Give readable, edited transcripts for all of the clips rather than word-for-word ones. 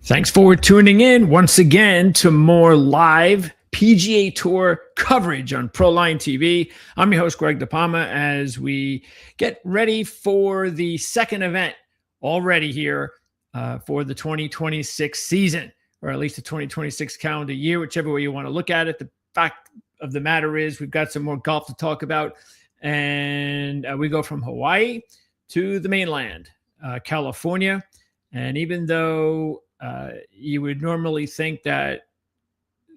Thanks for tuning in once again to more live PGA Tour coverage on Proline TV. I'm your host, Greg DePalma, as we get ready for the second event already here for the 2026 season, or at least the 2026 calendar year, whichever way you want to look at it. The fact of the matter is we've got some more golf to talk about, and we go from Hawaii to the mainland, California. And even though you would normally think that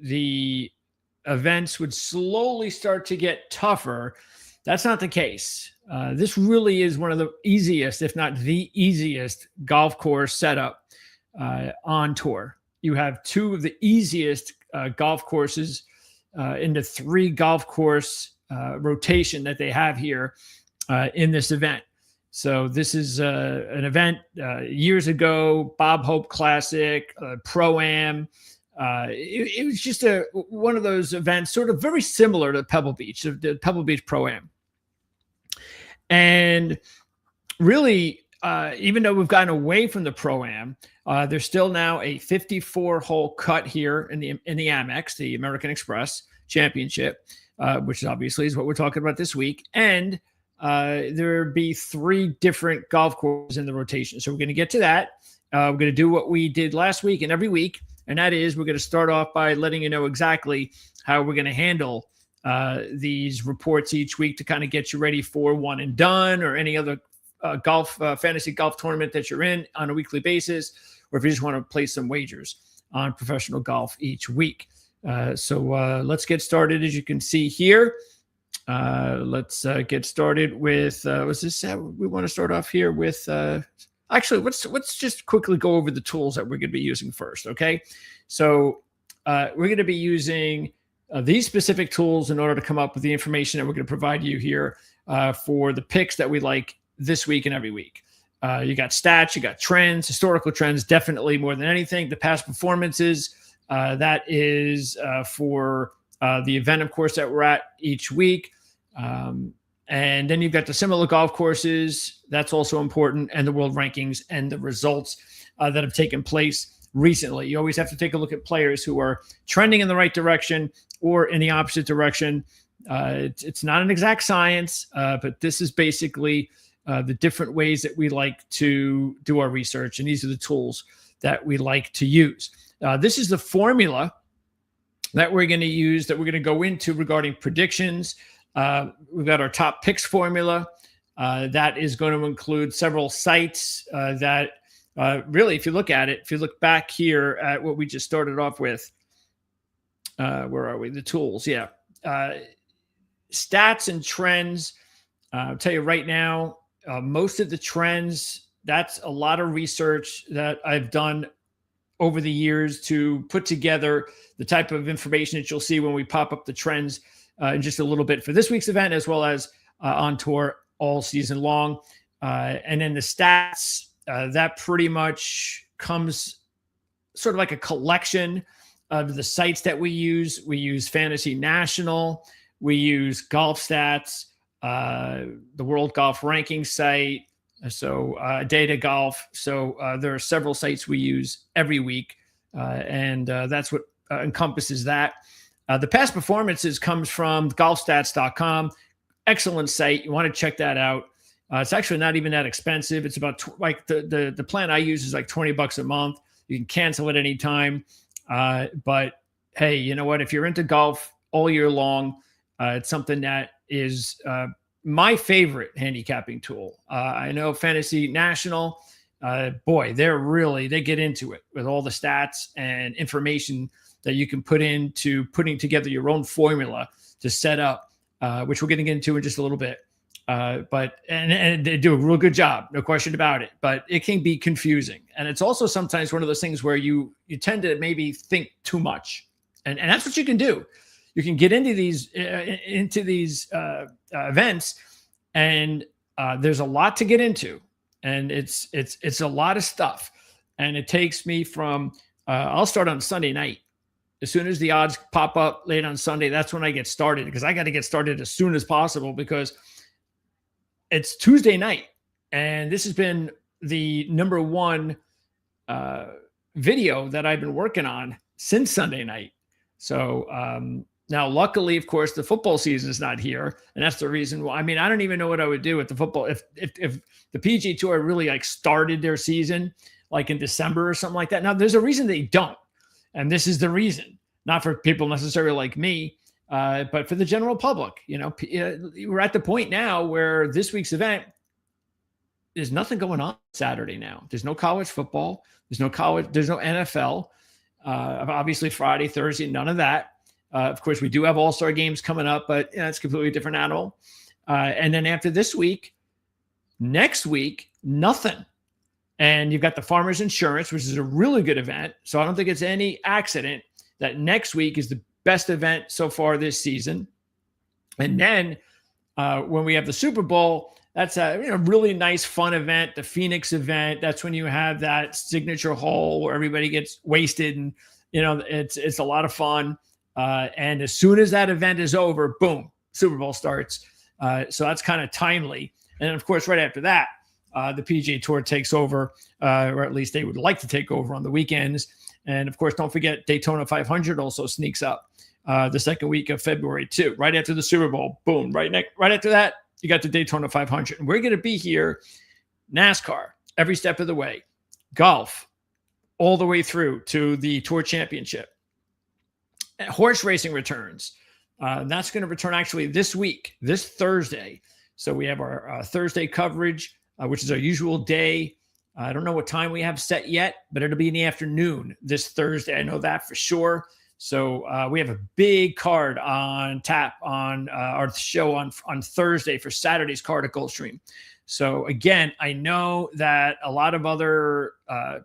the events would slowly start to get tougher, that's not the case. This really is one of the easiest, if not the easiest, golf course setup on tour. You have two of the easiest golf courses in the three golf course rotation that they have here in this event. So this is an event years ago, Bob Hope Classic, Pro-Am. It was just one of those events, sort of very similar to Pebble Beach, the Pebble Beach Pro-Am. And really, even though we've gotten away from the Pro-Am, there's still now a 54-hole cut here in the Amex, the American Express Championship, which obviously is what we're talking about this week. And there be three different golf courses in the rotation. So we're going to get to that. We're going to do what we did last week and every week. And that is we're going to start off by letting you know exactly how we're going to handle these reports each week to kind of get you ready for one and done or any other fantasy golf tournament that you're in on a weekly basis, or if you just want to place some wagers on professional golf each week. So let's get started. As you can see here, let's get started with, we want to start off here with, actually, let's just quickly go over the tools that we're going to be using first. Okay. So, we're going to be using these specific tools in order to come up with the information that we're going to provide you here, for the picks that we like this week and every week. You got stats, you got trends, historical trends, definitely more than anything, the past performances, that is, for, the event, of course, that we're at each week. And then you've got the similar golf courses. That's also important. And the world rankings and the results that have taken place recently. You always have to take a look at players who are trending in the right direction or in the opposite direction. It's not an exact science, but this is basically the different ways that we like to do our research. And these are the tools that we like to use. This is the formula that we're going to use, that we're going to go into regarding predictions. We've got our top picks formula that is going to include several sites that really, if you look at it, if you look back here at what we just started off with, where are we? The tools. Yeah. Stats and trends. I'll tell you right now, most of the trends, that's a lot of research that I've done over the years to put together the type of information that you'll see when we pop up the trends in just a little bit for this week's event, as well as on tour all season long. And then the stats, that pretty much comes sort of like a collection of the sites that we use. We use Fantasy National, we use Golf Stats, the World Golf Ranking site, so Data Golf. So there are several sites we use every week, and that's what encompasses that. The past performances comes from golfstats.com. Excellent site. You want to check that out. It's actually not even that expensive. It's about like the plan I use is like $20 a month. You can cancel at any time. But hey, you know what? If you're into golf all year long, it's something that is my favorite handicapping tool. I know Fantasy National, boy, they get into it with all the stats and information that you can put into putting together your own formula to set up, which we're going to get into in just a little bit. But they do a real good job, no question about it. But it can be confusing, and it's also sometimes one of those things where you tend to maybe think too much, and that's what you can do. You can get into these events, and there's a lot to get into, and it's a lot of stuff, and it takes me from I'll start on Sunday night. As soon as the odds pop up late on Sunday, that's when I get started, because I got to get started as soon as possible, because it's Tuesday night, and this has been the number one video that I've been working on since Sunday night. So now, luckily, of course, the football season is not here, and that's the reason why. I mean, I don't even know what I would do with the football if the PGA Tour really like started their season like in December or something like that. Now, there's a reason they don't, and this is the reason. Not for people necessarily like me, but for the general public. We're at the point now where this week's event, there's nothing going on Saturday now. There's no college football. There's no NFL. Obviously, Friday, Thursday, none of that. Of course, we do have all-star games coming up, but it's a completely different animal. And then after this week, next week, nothing. And you've got the Farmers Insurance, which is a really good event. So I don't think it's any accident that next week is the best event so far this season. And then when we have the Super Bowl, that's a really nice, fun event, the Phoenix event. That's when you have that signature hole where everybody gets wasted, and it's a lot of fun. And as soon as that event is over, boom, Super Bowl starts. So that's kind of timely. And then, of course, right after that, the PGA Tour takes over, or at least they would like to take over on the weekends. And, of course, don't forget Daytona 500 also sneaks up the second week of February, too. Right after the Super Bowl, boom, right after that, you got the Daytona 500. And we're going to be here, NASCAR, every step of the way, golf, all the way through to the Tour Championship. Horse racing returns. That's going to return actually this week, this Thursday. So we have our Thursday coverage, which is our usual day. I don't know what time we have set yet, but it'll be in the afternoon this Thursday. I know that for sure. So we have a big card on tap on our show on Thursday for Saturday's card at Gulfstream. So again, I know that a lot of other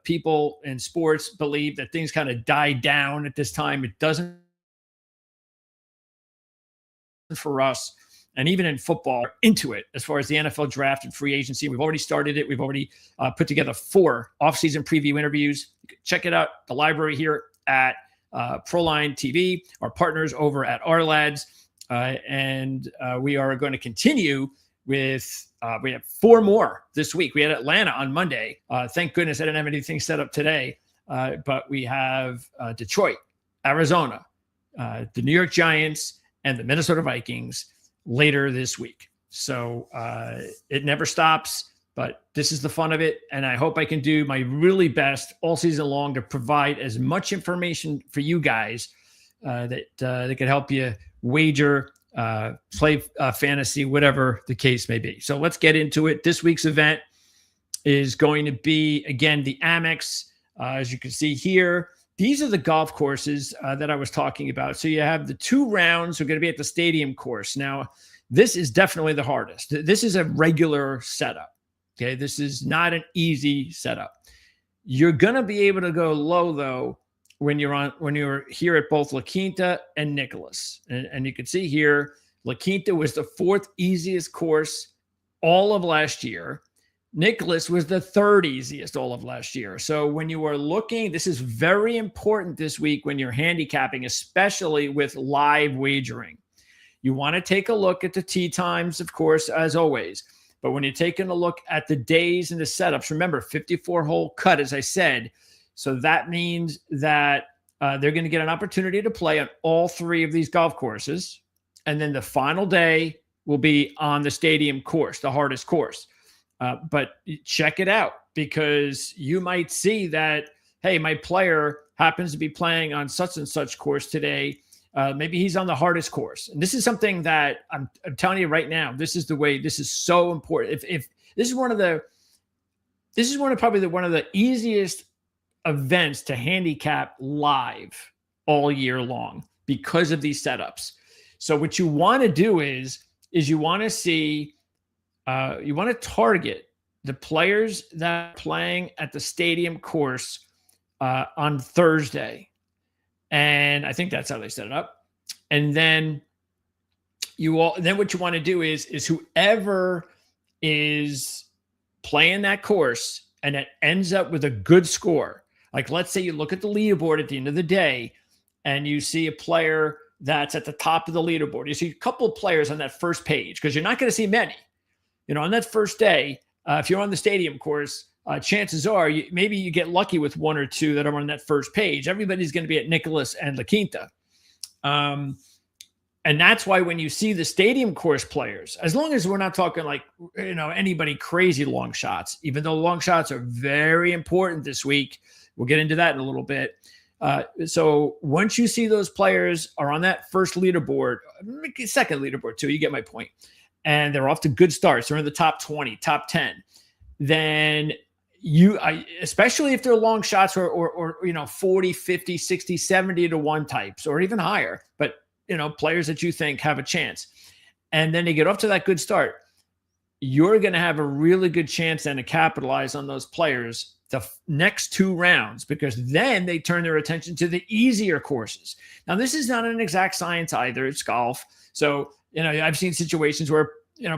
people in sports believe that things kind of die down at this time. It doesn't for us. And even in football, into it as far as the NFL draft and free agency. We've already started it. We've already put together 4 offseason preview interviews. Check it out, the library here at Proline TV, our partners over at RLads. And we are going to continue with, we have 4 more this week. We had Atlanta on Monday. Thank goodness I didn't have anything set up today. But we have Detroit, Arizona, the New York Giants, and the Minnesota Vikings later this week. So it never stops, but this is the fun of it. And I hope I can do my really best all season long to provide as much information for you guys that can help you wager, play fantasy, whatever the case may be. So let's get into it. This week's event is going to be, again, the Amex. As you can see here, these are the golf courses that I was talking about. So you have the 2 rounds are going to be at the stadium course. Now, this is definitely the hardest. This is a regular setup. Okay, this is not an easy setup. You're going to be able to go low though when you're here at both La Quinta and Nicholas. And you can see here, La Quinta was the 4th easiest course all of last year. Nicholas was the 3rd easiest all of last year. So when you are looking, this is very important this week when you're handicapping, especially with live wagering. You want to take a look at the tee times, of course, as always. But when you're taking a look at the days and the setups, remember, 54-hole cut, as I said. So that means that they're going to get an opportunity to play on all 3 of these golf courses. And then the final day will be on the stadium course, the hardest course. But check it out, because you might see that, hey, my player happens to be playing on such and such course today. Maybe he's on the hardest course. And this is something that I'm telling you right now, this is the way, this is so important. If this is one of the easiest events to handicap live all year long because of these setups. So what you want to do is you want to see, you want to target the players that are playing at the stadium course on Thursday. And I think that's how they set it up. And then what you want to do is whoever is playing that course and it ends up with a good score. Like, let's say you look at the leaderboard at the end of the day and you see a player that's at the top of the leaderboard. You see a couple of players on that first page, because you're not going to see many. On that first day, if you're on the stadium course, chances are maybe you get lucky with one or two that are on that first page. Everybody's going to be at Nicklaus and La Quinta. And that's why when you see the stadium course players, as long as we're not talking like, anybody crazy long shots, even though long shots are very important this week, we'll get into that in a little bit. So once you see those players are on that first leaderboard, second leaderboard too, you get my point, and they're off to good starts, they're in the top 20, top 10, then especially if they're long shots or 40, 50, 60, 70 to 1 types, or even higher, but players that you think have a chance, and then they get off to that good start, you're going to have a really good chance then to capitalize on those players the next 2 rounds, because then they turn their attention to the easier courses. Now, this is not an exact science either. It's golf. So, I've seen situations where,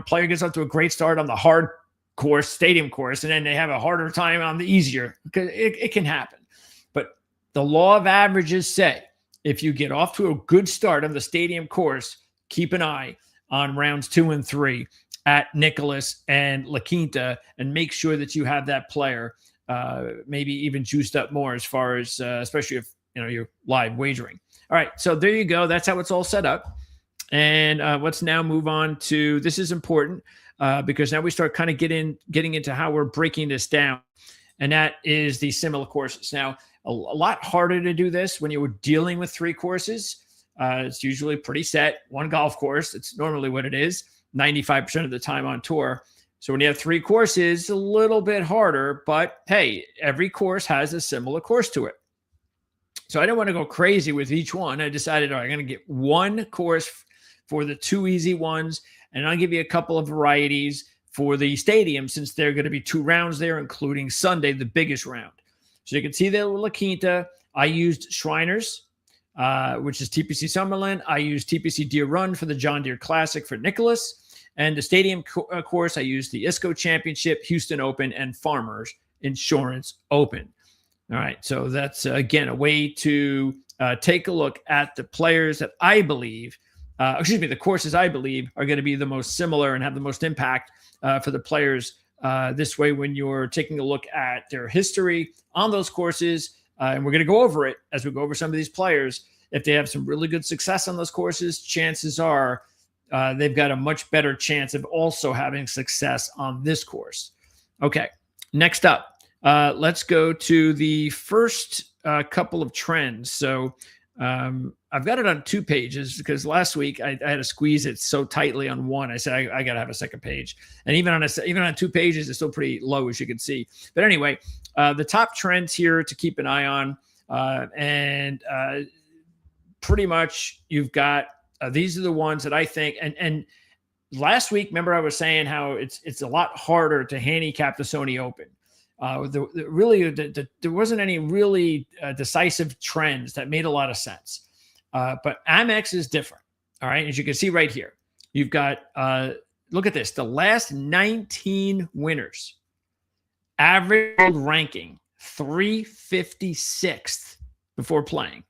player gets off to a great start on the hard course, stadium course, and then they have a harder time on the easier, because it can happen. But the law of averages say, if you get off to a good start on the stadium course, keep an eye on rounds 2 and 3 at Nicklaus and La Quinta, and make sure that you have that player maybe even juiced up more as far as, especially if, you're live wagering. All right, so there you go. That's how it's all set up. And let's now move on to, this is important because now we start kind of getting into how we're breaking this down. And that is the similar courses. Now, a lot harder to do this when you're dealing with 3 courses. It's usually pretty set. 1 golf course, it's normally what it is, 95% of the time on tour. So when you have 3 courses, it's a little bit harder, but hey, every course has a similar course to it. So I don't want to go crazy with each one. I decided, all right, I'm going to get 1 course for the 2 easy ones, and I'll give you a couple of varieties for the stadium, since there are going to be 2 rounds there, including Sunday, the biggest round. So you can see there with La Quinta, I used Shriners, which is TPC Summerlin. I used TPC Deer Run for the John Deere Classic for Nicklaus. And the stadium course, I used the ISCO Championship, Houston Open, and Farmers Insurance Open. All right, so that's, again, a way to take a look at the players that I believe, the courses I believe are going to be the most similar and have the most impact for the players this way when you're taking a look at their history on those courses. And we're going to go over it as we go over some of these players. If they have some really good success on those courses, chances are they've got a much better chance of also having success on this course. Okay, next up, let's go to the first couple of trends. So I've got it on 2 pages because last week I had to squeeze it so tightly on one. I said I got to have a second page, and even on 2 pages, it's still pretty low, as you can see. But anyway, the top trends here to keep an eye on, and pretty much you've got these are the ones that I think. And last week, remember I was saying how it's a lot harder to handicap the Sony Open. There wasn't any really decisive trends that made a lot of sense. But Amex is different. All right. As you can see right here, you've got, look at this, the last 19 winners, average world ranking 356th before playing.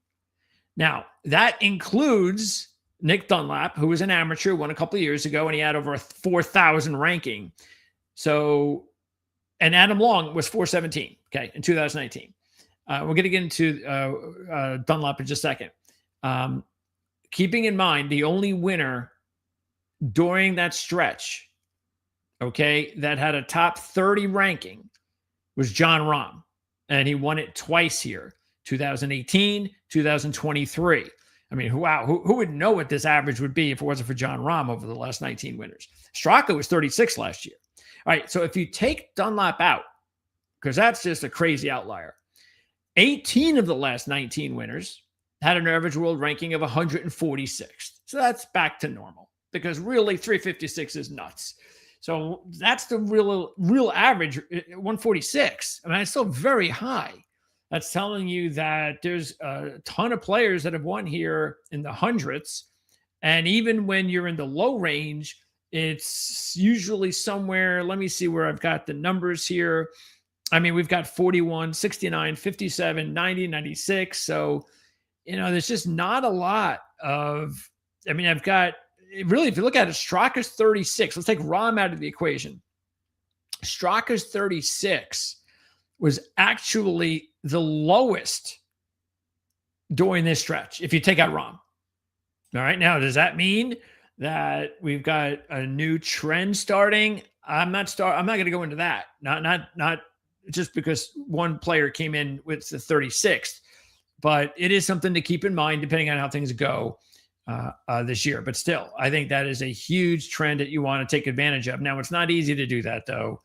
Now, that includes Nick Dunlap, who was an amateur, won a couple of years ago, and he had over a 4,000 ranking. So, and Adam Long was 417, okay, in 2019. We're going to get into Dunlap in just a second. Keeping in mind, the only winner during that stretch, okay, that had a top 30 ranking was John Rahm, and he won it twice here, 2018, 2023. I mean, wow, who would know what this average would be if it wasn't for John Rahm over the last 19 winners? Straka was 36 last year. All right, so if you take Dunlap out, because that's just a crazy outlier, 18 of the last 19 winners had an average world ranking of 146th. So that's back to normal, because really 356 is nuts. So that's the real average, 146. I mean, it's still very high. That's telling you that there's a ton of players that have won here in the hundreds. And even when you're in the low range, it's usually somewhere, let me see where I've got the numbers here. I mean, we've got 41, 69, 57, 90, 96. So, there's just not a lot of, I mean, I've got, really, if you look at it, Straka's 36. Let's take Rahm out of the equation. Straka's 36. was actually the lowest during this stretch if you take out Rahm. All right. Now, does that mean that we've got a new trend starting? I'm not going to go into that. Not just because one player came in with the 36th, but it is something to keep in mind depending on how things go this year. But still, I think that is a huge trend that you want to take advantage of. Now, it's not easy to do that though,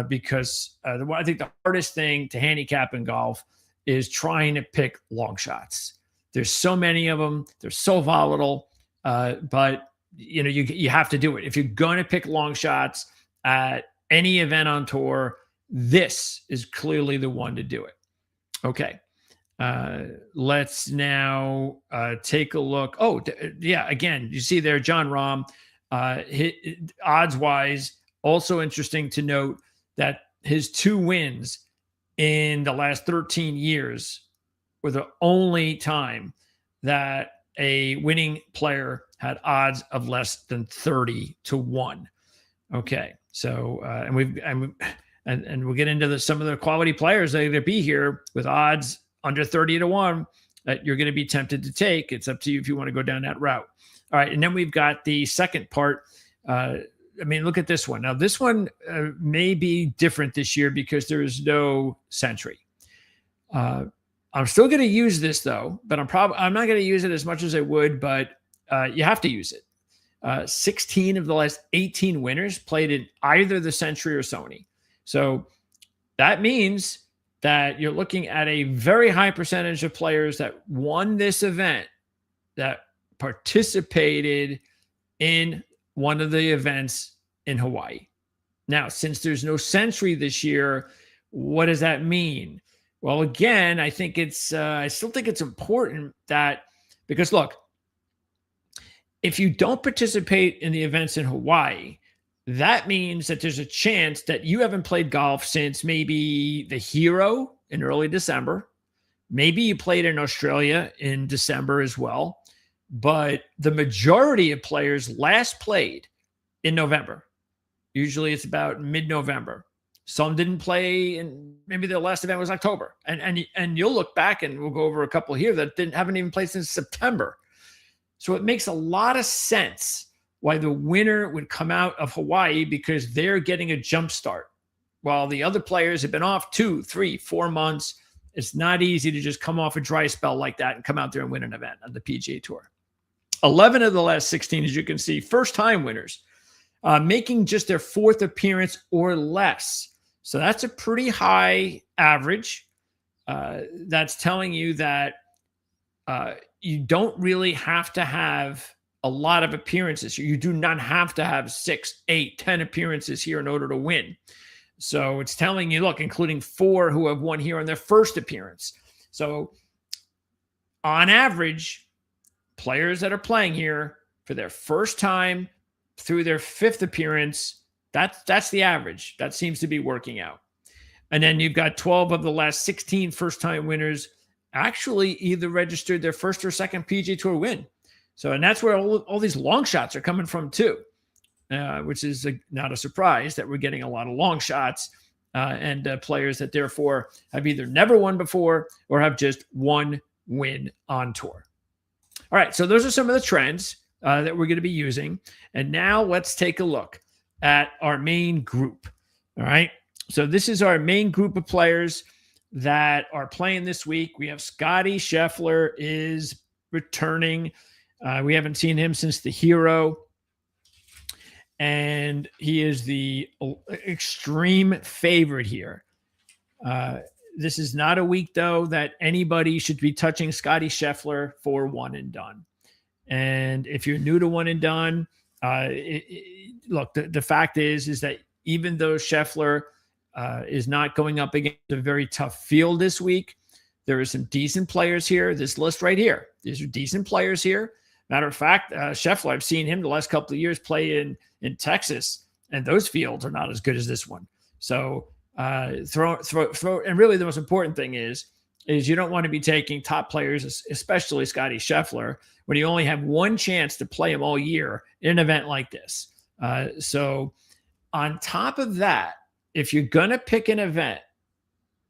because I think the hardest thing to handicap in golf is trying to pick long shots. There's so many of them. They're so volatile, but you have to do it. If you're going to pick long shots at any event on tour, this is clearly the one to do it. Okay. Let's now take a look. Oh, yeah. Again, you see there, Jon Rahm, odds wise, also interesting to note that his 2 wins in the last 13 years were the only time that a winning player had odds of less than 30-1. Okay. So, and we'll get into some of the quality players that are going to be here with odds under 30-1 that you're going to be tempted to take. It's up to you if you want to go down that route. All right. And then we've got the second part. Look at this one. Now, this one may be different this year because there is no Sentry. I'm still going to use this though, but I'm not going to use it as much as I would, but you have to use it. 16 of the last 18 winners played in either the Sentry or Sony. So that means that you're looking at a very high percentage of players that won this event that participated in one of the events in Hawaii. Now, since there's no Sentry this year, what does that mean? Well, again, I still think it's important that, because look, if you don't participate in the events in Hawaii, that means that there's a chance that you haven't played golf since maybe the Hero in early December. Maybe you played in Australia in December as well. But the majority of players last played in November. Usually it's about mid-November. Some didn't play, and maybe their last event was October. And you'll look back, and we'll go over a couple here that haven't even played since September. So it makes a lot of sense why the winner would come out of Hawaii, because they're getting a jump start while the other players have been off 2, 3, 4 months. It's not easy to just come off a dry spell like that and come out there and win an event on the PGA Tour. 11 of the last 16, as you can see, first-time winners, making just their 4th appearance or less. So that's a pretty high average. That's telling you that you don't really have to have a lot of appearances. You do not have to have 6, 8, 10 appearances here in order to win. So it's telling you, look, including 4 who have won here on their first appearance. So on average, players that are playing here for their first time through their 5th appearance, that's the average. That seems to be working out. And then you've got 12 of the last 16 first-time winners actually either registered their first or second PGA Tour win. So, and that's where all these long shots are coming from too, which is not a surprise that we're getting a lot of long shots and players that therefore have either never won before or have just one win on tour. All right, so those are some of the trends that we're going to be using. And now let's take a look at our main group. All right, so this is our main group of players that are playing this week. We have Scotty Scheffler is returning. We haven't seen him since the Hero. And he is the extreme favorite here. This is not a week, though, that anybody should be touching Scotty Scheffler for one and done. And if you're new to one and done, look, the fact is that even though Scheffler is not going up against a very tough field this week, there are some decent players here. This list right here, these are decent players here. Matter of fact, Scheffler, I've seen him the last couple of years play in Texas, and those fields are not as good as this one. So throw. And really the most important thing is you don't want to be taking top players, especially Scotty Scheffler, when you only have one chance to play him all year in an event like this. So on top of that, if you're going to pick an event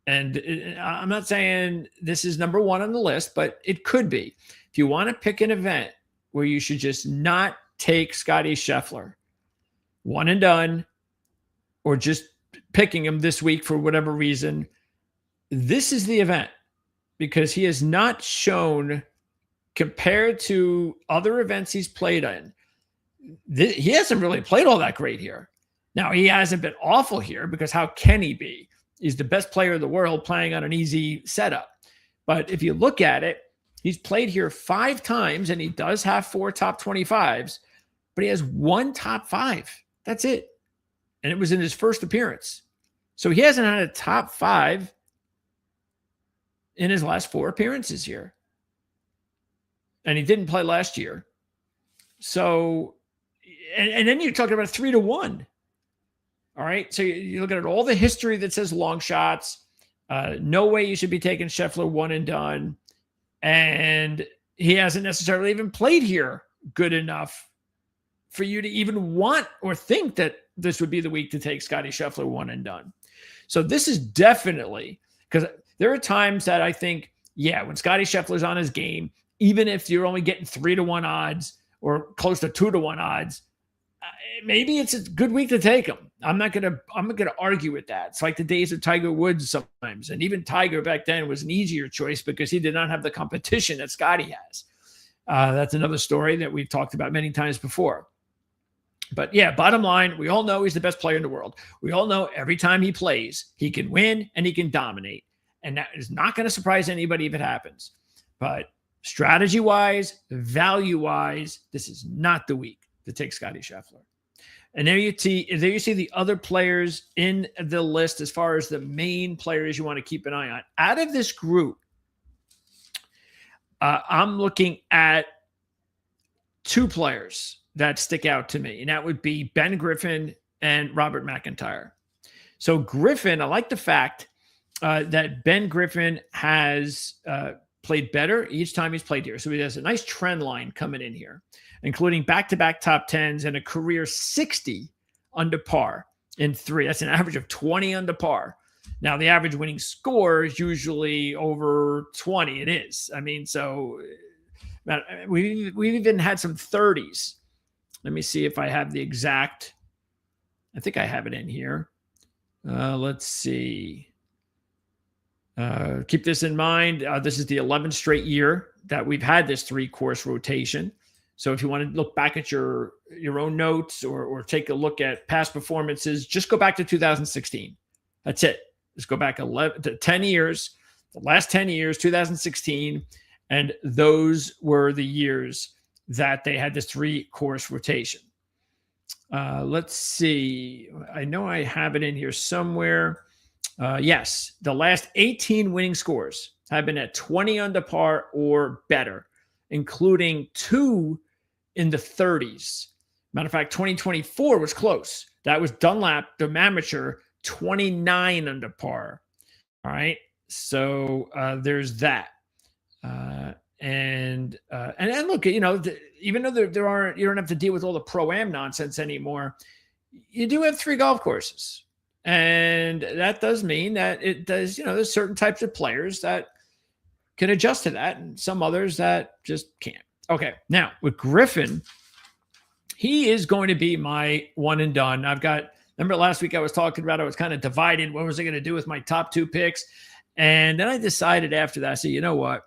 And I'm not saying this is number one on the list, but it could be. If you want to pick an event where you should just not take Scotty Scheffler, one and done, or just picking him this week for whatever reason, this is the event, because he has not shown, compared to other events he's played in, he hasn't really played all that great here. Now, he hasn't been awful here, because how can he be? He's the best player in the world playing on an easy setup. But if you look at it, he's played here 5 times, and he does have 4 top 25s, but he has 1 top 5. That's it. And it was in his first appearance. So he hasn't had a top 5 in his last 4 appearances here. And he didn't play last year. So, and then you're talking about a 3-1. All right. So you're looking at all the history that says long shots. No way you should be taking Scheffler one and done. And he hasn't necessarily even played here good enough for you to even want or think that this would be the week to take Scotty Scheffler one and done. So this is definitely, because there are times that I think, yeah, when Scotty Scheffler's on his game, even if you're only getting 3-1 odds or close to 2-1 odds, maybe it's a good week to take him. I'm not gonna argue with that. It's like the days of Tiger Woods sometimes, and even Tiger back then was an easier choice because he did not have the competition that Scotty has. That's another story that we've talked about many times before. But yeah, bottom line, we all know he's the best player in the world. We all know every time he plays, he can win and he can dominate, and that is not going to surprise anybody if it happens. But strategy-wise, value-wise, this is not the week to take Scotty Scheffler. And there you see the other players in the list as far as the main players you want to keep an eye on. Out of this group, I'm looking at 2 players that stick out to me, and that would be Ben Griffin and Robert McIntyre. So Griffin, I like the fact that Ben Griffin has played better each time he's played here. So he has a nice trend line coming in here, including back-to-back top 10s and a career 60 under par in 3. That's an average of 20 under par. Now, the average winning score is usually over 20. It is. I mean, so we've even had some 30s. Let me see if I have the exact. I think I have it in here. Let's see. Keep this in mind. This is the 11th straight year that we've had this 3-course rotation. So if you want to look back at your own notes or take a look at past performances, just go back to 2016. That's it. Just go back 10 years, the last 10 years, 2016. And those were the years that they had this 3-course rotation. Let's see. I know I have it in here somewhere. Yes, the last 18 winning scores have been at 20 under par or better, including 2 in the 30s. Matter of fact, 2024 was close. That was Dunlap, the amateur, 29 under par. All right, so there's that. And look, even though there aren't, you don't have to deal with all the pro-am nonsense anymore. You do have 3 golf courses. And that does mean that it does, there's certain types of players that can adjust to that and some others that just can't. Okay. Now with Griffin, he is going to be my one and done. Remember last week I was talking about, I was kind of divided. What was I going to do with my top 2 picks? And then I decided after that, I said, you know what?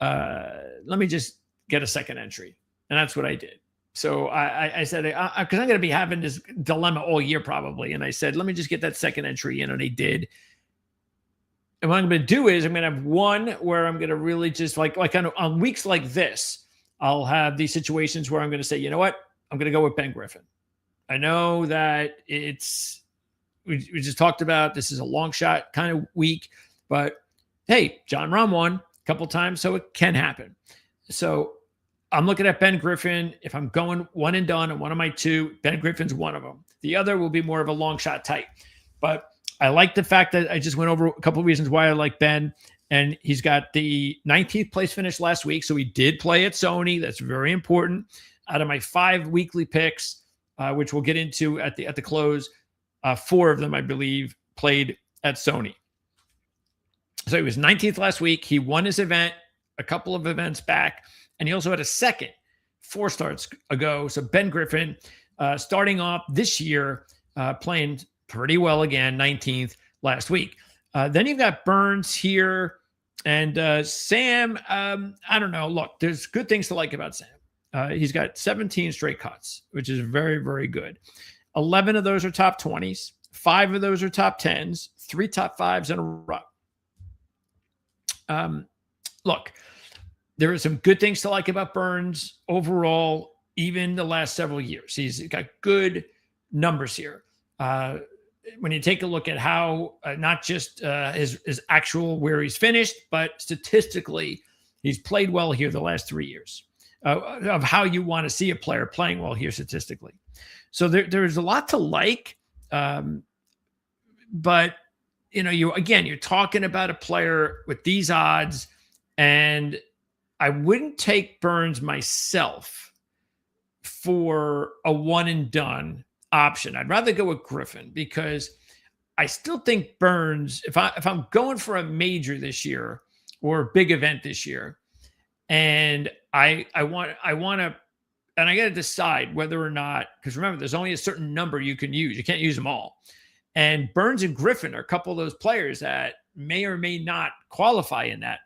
Let me just get a second entry. And that's what I did. So I said, because I'm going to be having this dilemma all year probably. And I said, let me just get that second entry in. And I did. And what I'm going to do is I'm going to have one where I'm going to really just like on weeks like this, I'll have these situations where I'm going to say, you know what? I'm going to go with Ben Griffin. I know that we just talked about, this is a long shot kind of week, but hey, Jon Rahm won a couple times, so it can happen. So I'm looking at Ben Griffin. If I'm going one and done on one of my 2, Ben Griffin's one of them. The other will be more of a long shot type. But I like the fact that I just went over a couple of reasons why I like Ben. And he's got the 19th place finish last week. So he did play at Sony. That's very important. Out of my 5 weekly picks, which we'll get into at the close, 4 of them, I believe, played at Sony. So he was 19th last week. He won his event a couple of events back, and he also had a second 4 starts ago. So Ben Griffin, starting off this year, playing pretty well again, 19th last week. Then you've got Burns here, and Sam. I don't know. Look, there's good things to like about Sam. He's got 17 straight cuts, which is very, very good. 11 of those are top 20s. 5 of those are top 10s. 3 top 5s in a row. Look, there are some good things to like about Burns overall, even the last several years. He's got good numbers here. When you take a look at how not just his actual where he's finished, but statistically, he's played well here the last 3 years of how you want to see a player playing well here statistically. So there's a lot to like, but you're talking about a player with these odds, and I wouldn't take Burns myself for a one and done option. I'd rather go with Griffin because I still think Burns, if I'm going for a major this year or a big event this year, and I want to, and I got to decide whether or not, because remember, there's only a certain number you can use. You can't use them all. And Burns and Griffin are a couple of those players that may or may not qualify in that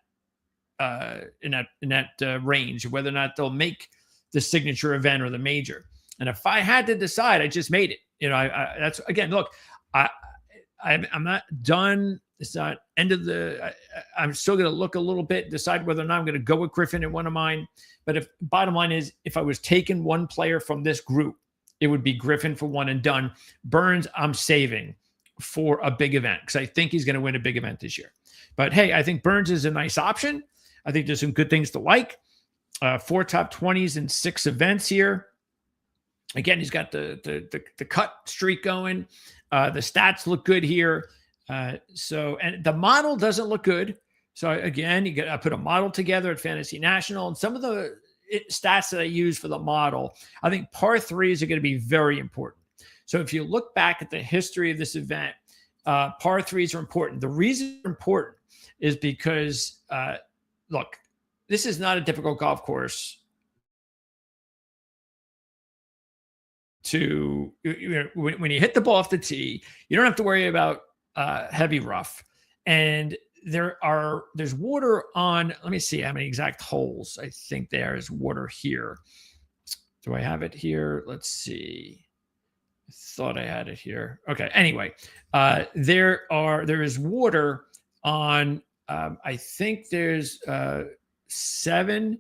range, whether or not they'll make the signature event or the major. And if I had to decide, I just made it. That's again. Look, I'm not done. It's not end of the. I'm still going to look a little bit, decide whether or not I'm going to go with Griffin in one of mine. But if bottom line is, if I was taking one player from this group, it would be Griffin for one and done. Burns, I'm saving for a big event because I think he's going to win a big event this year. But hey, I think Burns is a nice option. I think there's some good things to like. 4 top 20s in 6 events here. Again, he's got the cut streak going. The stats look good here. And the model doesn't look good. So again, I put a model together at Fantasy National, and some of the stats that I use for the model, I think par 3s are going to be very important. So if you look back at the history of this event, par 3s are important. The reason they're important is because, look, this is not a difficult golf course when you hit the ball off the tee, you don't have to worry about heavy rough. And there's water on, let me see how many exact holes. I think there's water here. Do I have it here? Let's see. I thought I had it here. Okay. Anyway, there is water on, I think there's 7,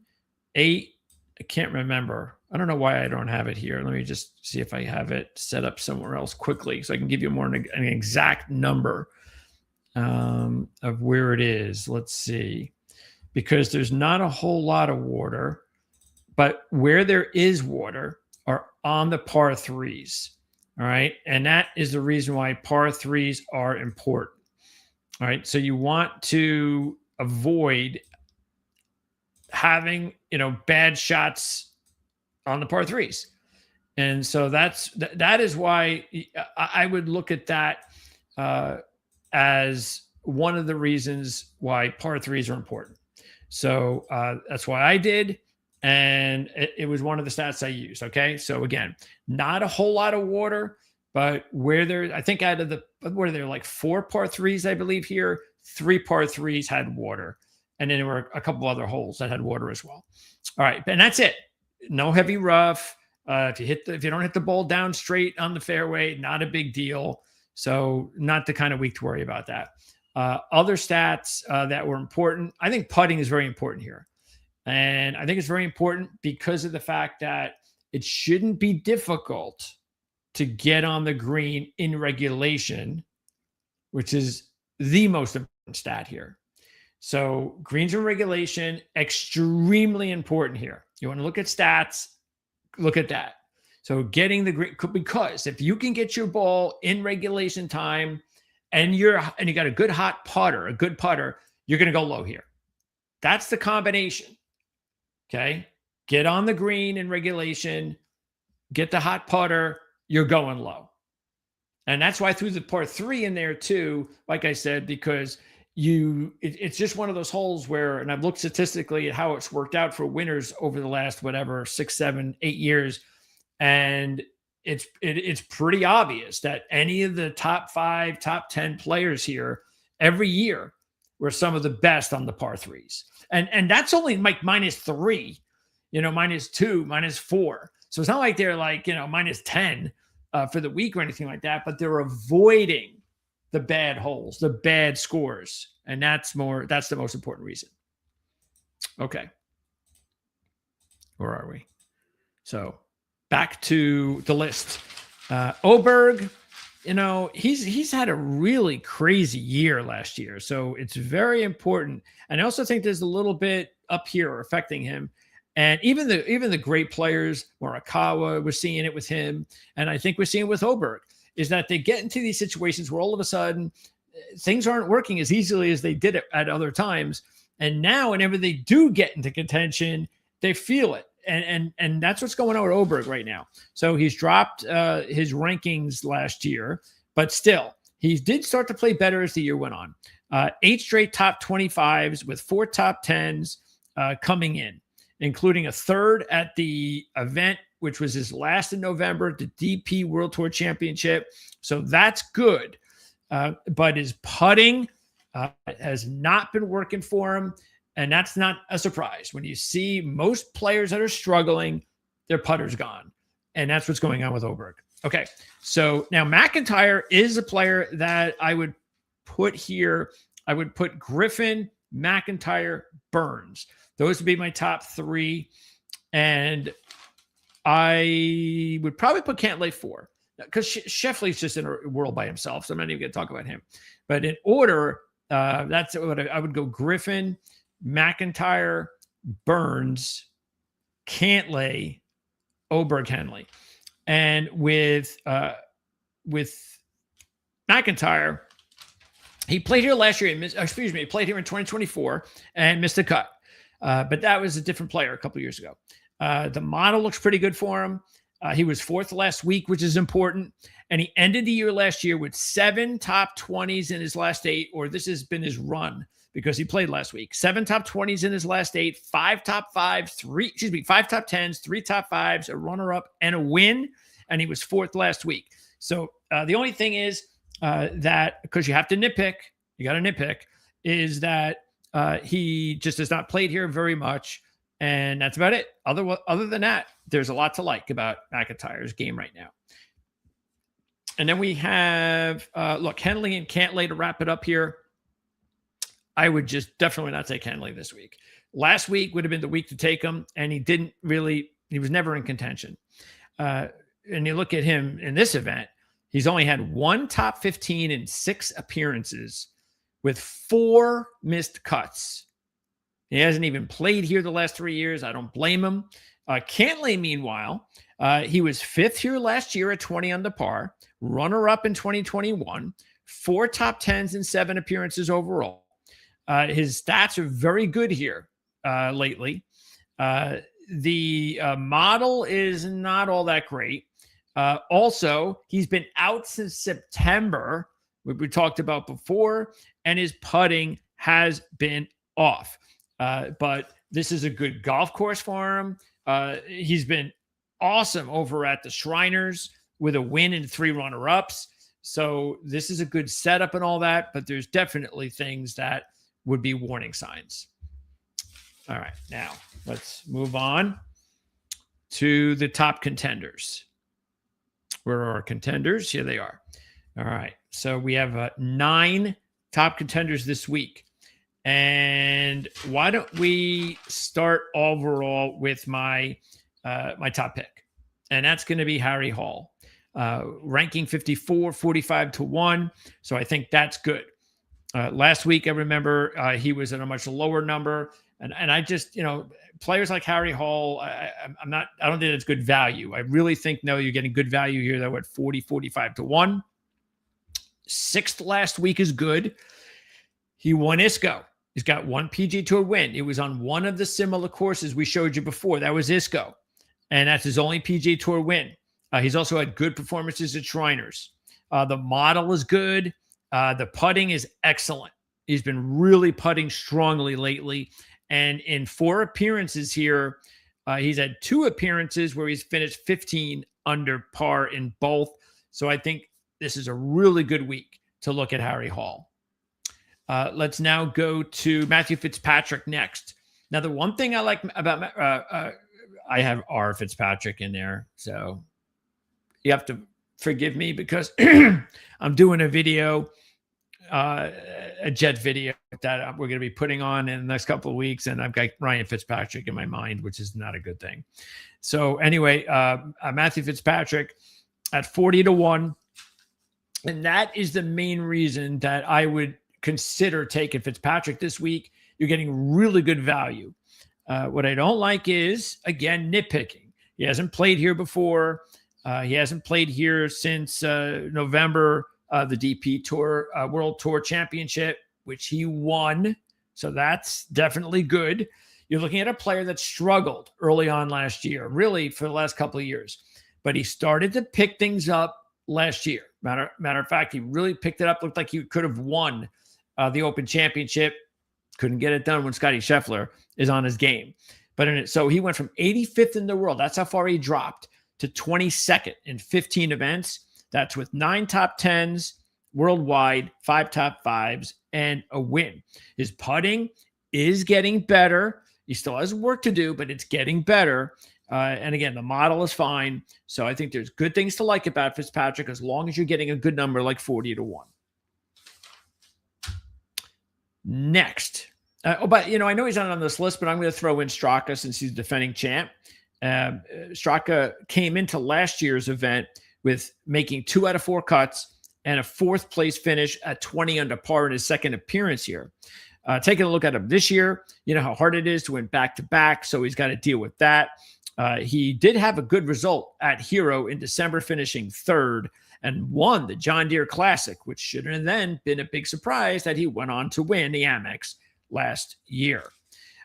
8. I can't remember. I don't know why I don't have it here. Let me just see if I have it set up somewhere else quickly so I can give you an exact number of where it is. Let's see. Because there's not a whole lot of water, but where there is water are on the par 3s. All right. And that is the reason why par 3s are important. All right. So you want to avoid having, bad shots on the par 3s. And so that is why I would look at that as one of the reasons why par 3s are important. So that's why I did. And it was one of the stats I used. Okay. So again, not a whole lot of water, but I think out of were there like 4 par 3s, I believe here, 3 par 3s had water. And then there were a couple other holes that had water as well. All right. And that's it. No heavy rough. If you don't hit the ball down straight on the fairway, not a big deal. So not the kind of week to worry about that. Other stats that were important. I think putting is very important here. And I think it's very important because of the fact that it shouldn't be difficult to get on the green in regulation, which is the most important stat here. So greens in regulation, extremely important here. You want to look at stats, look at that. So getting the green, because if you can get your ball in regulation time and you got a good hot putter, a good putter, you're going to go low here. That's the combination. Okay. Get on the green in regulation, get the hot putter, you're going low. And that's why I threw the par 3 in there too, like I said, because it's just one of those holes where, and I've looked statistically at how it's worked out for winners over the last, whatever, 6, 7, 8 years. And it's pretty obvious that any of the top 5, top 10 players here every year were some of the best on the par threes. And that's only like -3, -2, -4. So it's not like they're like, -10 for the week or anything like that, but they're avoiding the bad holes, the bad scores. And that's the most important reason. Okay. Where are we? So back to the list. Oberg, he's had a really crazy year last year. So it's very important. And I also think there's a little bit up here affecting him. And even the great players, Morikawa, we're seeing it with him. And I think we're seeing it with Oberg, is that they get into these situations where all of a sudden things aren't working as easily as they did it at other times. And now whenever they do get into contention, they feel it. And that's what's going on with Oberg right now. So he's dropped his rankings last year, but still, he did start to play better as the year went on. 8 straight top 25s with 4 top 10s coming in, including a 3rd at the event, which was his last in November, the DP World Tour Championship. So that's good. But his putting has not been working for him. And that's not a surprise. When you see most players that are struggling, their putter's gone. And that's what's going on with Oberg. Okay, so now McIntyre is a player that I would put here. I would put Griffin, McIntyre, Burns. Those would be my top 3. And I would probably put Cantlay 4. Because Scheffler's just in a world by himself, so I'm not even going to talk about him. But in order, that's what I would go: Griffin, McIntyre, Burns, Cantlay, Oberg, Henley. And with McIntyre, he played here last year. He played here in 2024 and missed a cut. But that was a different player a couple of years ago. The model looks pretty good for him. He was 4th last week, which is important. And he ended the year last year with 7 top 20s in his last 8, or this has been his run because he played last week. 7 top 20s in his last 8, 5 top 5s, 5 top 10s, 3 top 5s, a runner-up, and a win. And he was 4th last week. So the only thing is that, because you have to nitpick, is that he just has not played here very much. And that's about it. Other than that, there's a lot to like about McIntyre's game right now. And then we have, Henley and Cantlay to wrap it up here. I would just definitely not take Henley this week. Last week would have been the week to take him, and he was never in contention. And you look at him in this event, he's only had 1 top 15 in 6 appearances with 4 missed cuts. He hasn't even played here the last 3 years. I don't blame him. Cantlay, meanwhile, he was 5th here last year at 20 under par, runner-up in 2021, 4 top 10s in 7 appearances overall. His stats are very good here lately. The model is not all that great. Also, he's been out since September, which we talked about before, and his putting has been off. But this is a good golf course for him. He's been awesome over at the Shriners with a win and 3 runner-ups. So this is a good setup and all that, but there's definitely things that would be warning signs. All right, now let's move on to the top contenders. Where are our contenders? Here they are. All right, so we have 9 top contenders this week. And why don't we start overall with my top pick? And that's going to be Harry Hall, ranking 54, 45 to 1. So I think that's good. Last week, I remember he was at a much lower number. And I just, players like Harry Hall, I don't think it's good value. I really think, no, you're getting good value here, though, at 40, 45 to 1. 6th last week is good. He won ISCO. He's got 1 PGA Tour win. It was on one of the similar courses we showed you before. That was ISCO. And that's his only PGA Tour win. He's also had good performances at Shriners. The model is good. The putting is excellent. He's been really putting strongly lately. And in 4 appearances here, he's had 2 appearances where he's finished 15 under par in both. So I think this is a really good week to look at Harry Hall. Let's now go to Matthew Fitzpatrick next. Now, the one thing I like about I have R Fitzpatrick in there, so you have to forgive me because I'm doing a video, a jet video that we're going to be putting on in the next couple of weeks, and I've got Ryan Fitzpatrick in my mind, which is not a good thing. So anyway, Matthew Fitzpatrick at 40-1, and that is the main reason that I would consider taking Fitzpatrick this week. You're getting really good value. What I don't like is, again, nitpicking. He hasn't played here before. He hasn't played here since November, the DP Tour World Tour Championship, which he won. So that's definitely good. You're looking at a player that struggled early on last year, really for the last couple of years. But he started to pick things up last year. Matter of fact, he really picked it up. Looked like he could have won the Open Championship. Couldn't get it done when Scotty Scheffler is on his game. So he went from 85th in the world. That's how far he dropped, to 22nd in 15 events. That's with 9 top 10s worldwide, 5 top 5s, and a win. His putting is getting better. He still has work to do, but it's getting better. And again, the model is fine. So I think there's good things to like about Fitzpatrick as long as you're getting a good number like 40-1. Next. But I know he's not on this list, but I'm going to throw in Straka since he's defending champ. Straka came into last year's event with making 2 out of 4 cuts and a 4th place finish at 20 under par in his second appearance here. Taking a look at him this year, you know how hard it is to win back-to-back, so he's got to deal with that. He did have a good result at Hero in December, finishing 3rd, and won the John Deere Classic, which should have then been a big surprise that he went on to win the Amex last year.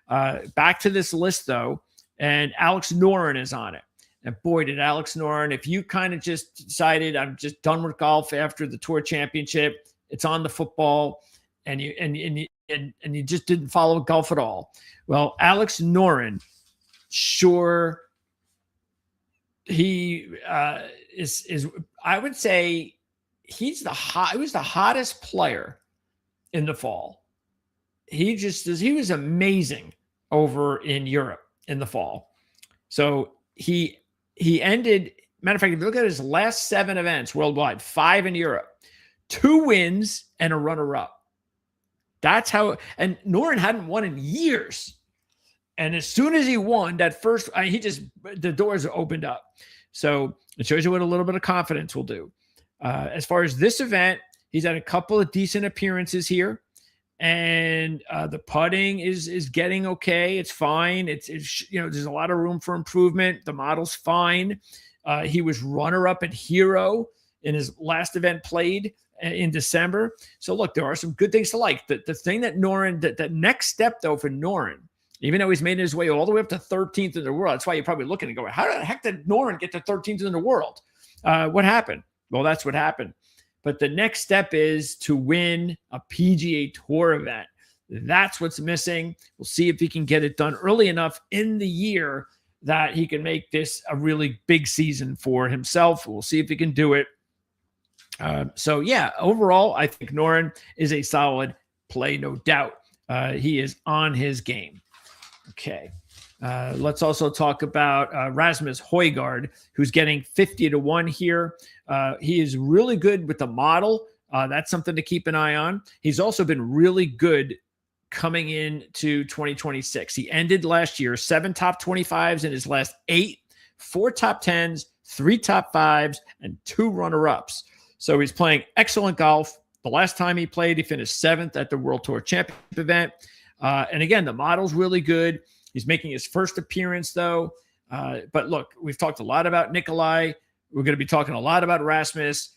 Back to this list, though, and Alex Noren is on it. And boy, did Alex Noren, if you kind of just decided I'm just done with golf after the Tour Championship, it's on the football, and you just didn't follow golf at all. Well, Alex Noren, sure, he is I would say he was the hottest player in the fall. He was amazing over in Europe in the fall. So he ended, matter of fact, if you look at his last 7 events worldwide, 5 in Europe, 2 wins and a runner-up. That's how, and Noren hadn't won in years. And as soon as he won that first, the doors opened up. So it shows you what a little bit of confidence will do. As far as this event, he's had a couple of decent appearances here. And the putting is getting okay. It's fine. It's there's a lot of room for improvement. The model's fine. He was runner-up at Hero in his last event played in December. So look, there are some good things to like. The thing that Noren, the next step though for Noren, even though he's made his way all the way up to 13th in the world, that's why you're probably looking and going, how the heck did Noren get to 13th in the world? What happened? Well, that's what happened. But the next step is to win a PGA Tour event. That's what's missing. We'll see if he can get it done early enough in the year that he can make this a really big season for himself. We'll see if he can do it. So yeah, overall, I think Noren is a solid play, no doubt. He is on his game. Okay. Let's also talk about Rasmus Højgaard, who's getting 50-1 here. He is really good with the model. That's something to keep an eye on. He's also been really good coming into 2026. He ended last year 7 top 25s in his last 8, 4 top 10s, 3 top 5s, and 2 runner-ups. So he's playing excellent golf. The last time he played, he finished 7th at the World Tour Championship event. And again, the model's really good. He's making his first appearance, though. But look, we've talked a lot about Nikolai. We're going to be talking a lot about Rasmus.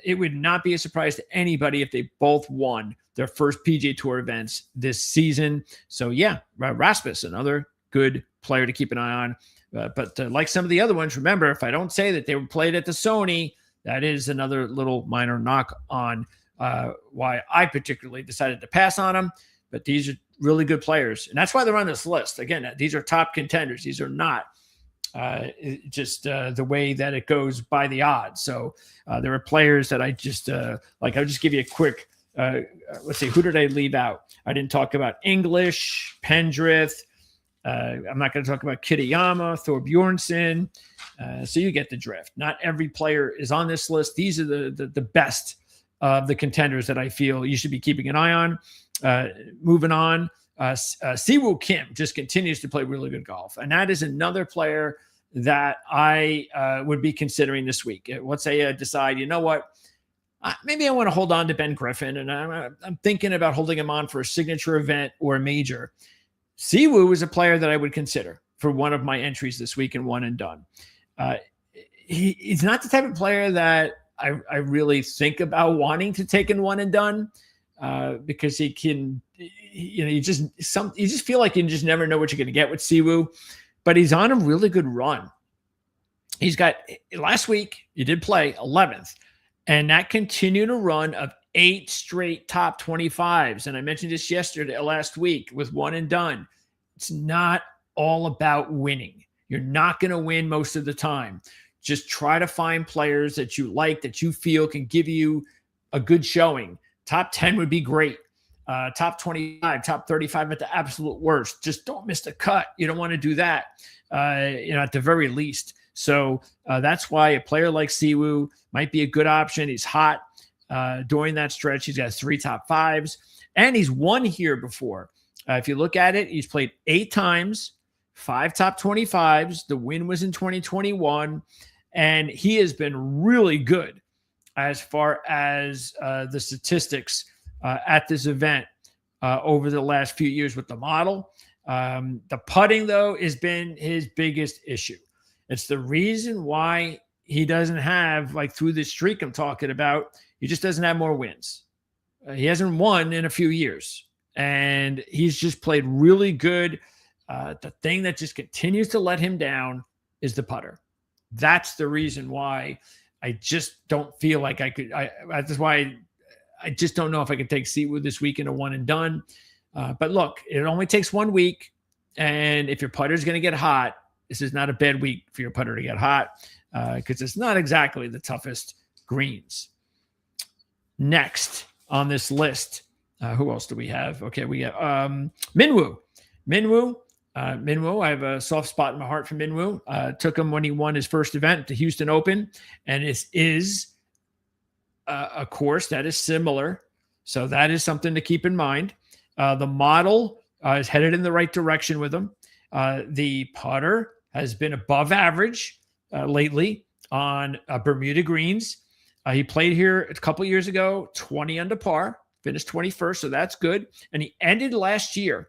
It would not be a surprise to anybody if they both won their first PGA Tour events this season. So, yeah, Rasmus, another good player to keep an eye on. But like some of the other ones, remember, if I don't say that they were played at the Sony, that is another little minor knock on why I particularly decided to pass on them. But these are really good players, and that's why they're on this list. Again, these are top contenders. These are not just the way that it goes by the odds. So there are players that I just like. I'll just give you a quick. Let's see, who did I leave out? I didn't talk about English, Pendrith. I'm not going to talk about Kitayama, Thorbjornsen. So you get the drift. Not every player is on this list. These are the best of the contenders that I feel you should be keeping an eye on. Moving on, Siwoo Kim just continues to play really good golf. And that is another player that I would be considering this week. Let's say I decide, you know what, maybe I want to hold on to Ben Griffin, and I'm thinking about holding him on for a signature event or a major. Siwoo is a player that I would consider for one of my entries this week and one and done. He's not the type of player that I really think about wanting to take in one and done because he can, you just feel like you just never know what you're going to get with Siwoo, but he's on a really good run. He's got, last week, he did play 11th, and that continued a run of 8 straight top 25s. And I mentioned this last week with one and done. It's not all about winning. You're not going to win most of the time. Just try to find players that you like, that you feel can give you a good showing. Top 10 would be great. Top 25, top 35 at the absolute worst. Just don't miss the cut. You don't want to do that, at the very least. So that's why a player like Siwoo might be a good option. He's hot during that stretch. He's got 3 top 5s, and he's won here before. If you look at it, he's played 8 times, 5 top 25s. The win was in 2021, and he has been really good as far as the statistics at this event over the last few years with the model. The putting, though, has been his biggest issue. It's the reason why he doesn't have, like through this streak I'm talking about, he just doesn't have more wins. He hasn't won in a few years, and he's just played really good. The thing that just continues to let him down is the putter. That's the reason why I just don't feel like I could. That's why I just don't know if I could take Siwoo this week in a one and done. But look, it only takes 1 week, and if your putter is going to get hot, this is not a bad week for your putter to get hot because it's not exactly the toughest greens. Next on this list, who else do we have? Okay, we have Minwoo. Minwoo, I have a soft spot in my heart for Minwoo. Took him when he won his first event at the Houston Open, and it is a course that is similar. So that is something to keep in mind. The model is headed in the right direction with him. The putter has been above average lately on Bermuda greens. He played here a couple years ago, 20 under par, finished 21st, so that's good. And he ended last year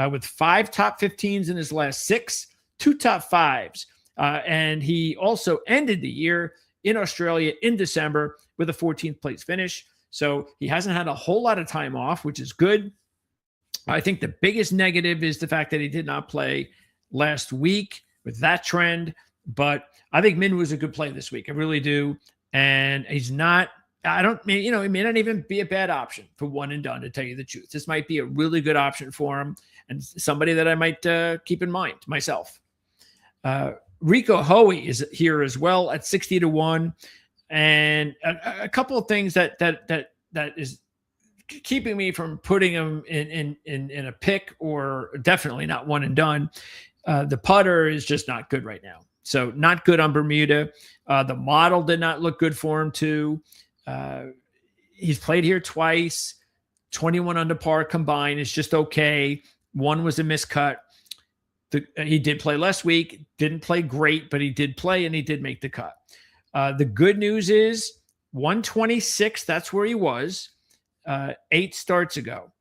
with 5 top 15s in his last 6, 2 top 5s. And he also ended the year in Australia in December with a 14th place finish. So he hasn't had a whole lot of time off, which is good. I think the biggest negative is the fact that he did not play last week with that trend. But I think Min was a good play this week. I really do. And he's not, it may not even be a bad option for one and done, to tell you the truth. This might be a really good option for him and somebody that I might keep in mind myself. Rico Hoey is here as well at 60-1. And a couple of things that is keeping me from putting him in a pick, or definitely not one and done. The putter is just not good right now. So not good on Bermuda. The model did not look good for him too. He's played here twice, 21 under par combined. It's just okay. One was a miscut. He did play last week, didn't play great, but he did play and he did make the cut. The good news is 126, that's where he was 8 starts ago.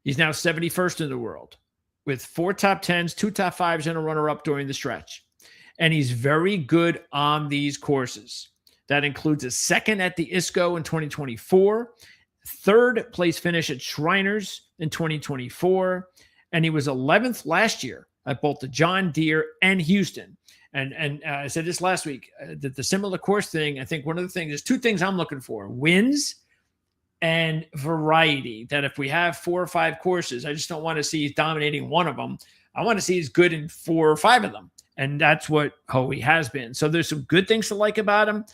He's now 71st in the world with 4 top 10s, 2 top 5s, and a runner-up during the stretch. And he's very good on these courses. That includes a 2nd at the ISCO in 2024, 3rd place finish at Shriners in 2024, and he was 11th last year at both the John Deere and Houston. And I said this last week, that the similar course thing, I think one of the things, there's 2 things I'm looking for: wins and variety. That if we have 4 or 5 courses, I just don't want to see he's dominating one of them. I want to see he's good in 4 or 5 of them. And that's what Hoey has been. So there's some good things to like about him.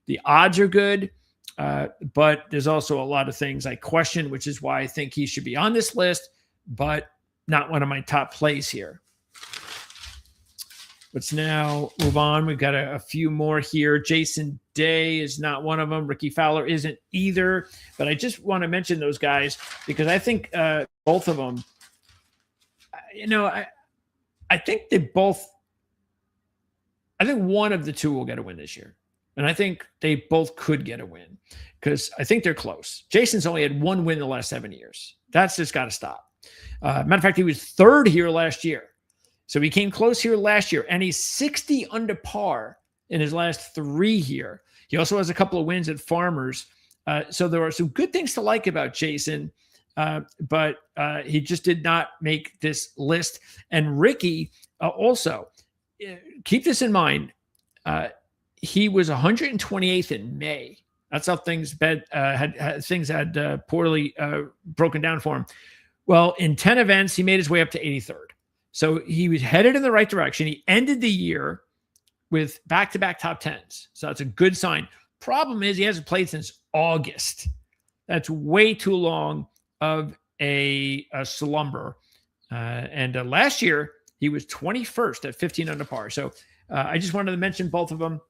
The odds are good, but there's also a lot of things I question, which is why I think he should be on this list, but not one of my top plays here. Let's now move on. We've got a few more here. Jason Day is not one of them. Ricky Fowler isn't either. But I just want to mention those guys because I think both of them, I think they both, I think one of the two will get a win this year. And I think they both could get a win because I think they're close. Jason's only had 1 win in the last 7 years. That's just got to stop. Matter of fact, he was 3rd here last year. So he came close here last year, and he's 60 under par in his last 3 here. He also has a couple of wins at Farmers. So there are some good things to like about Jason, but he just did not make this list. And Ricky also, keep this in mind, he was 128th in May. That's how things had poorly broken down for him. Well, in 10 events, he made his way up to 83rd. So he was headed in the right direction. He ended the year with back-to-back top 10s. So that's a good sign. Problem is he hasn't played since August. That's way too long of a slumber. And last year, he was 21st at 15 under par. So I just wanted to mention both of them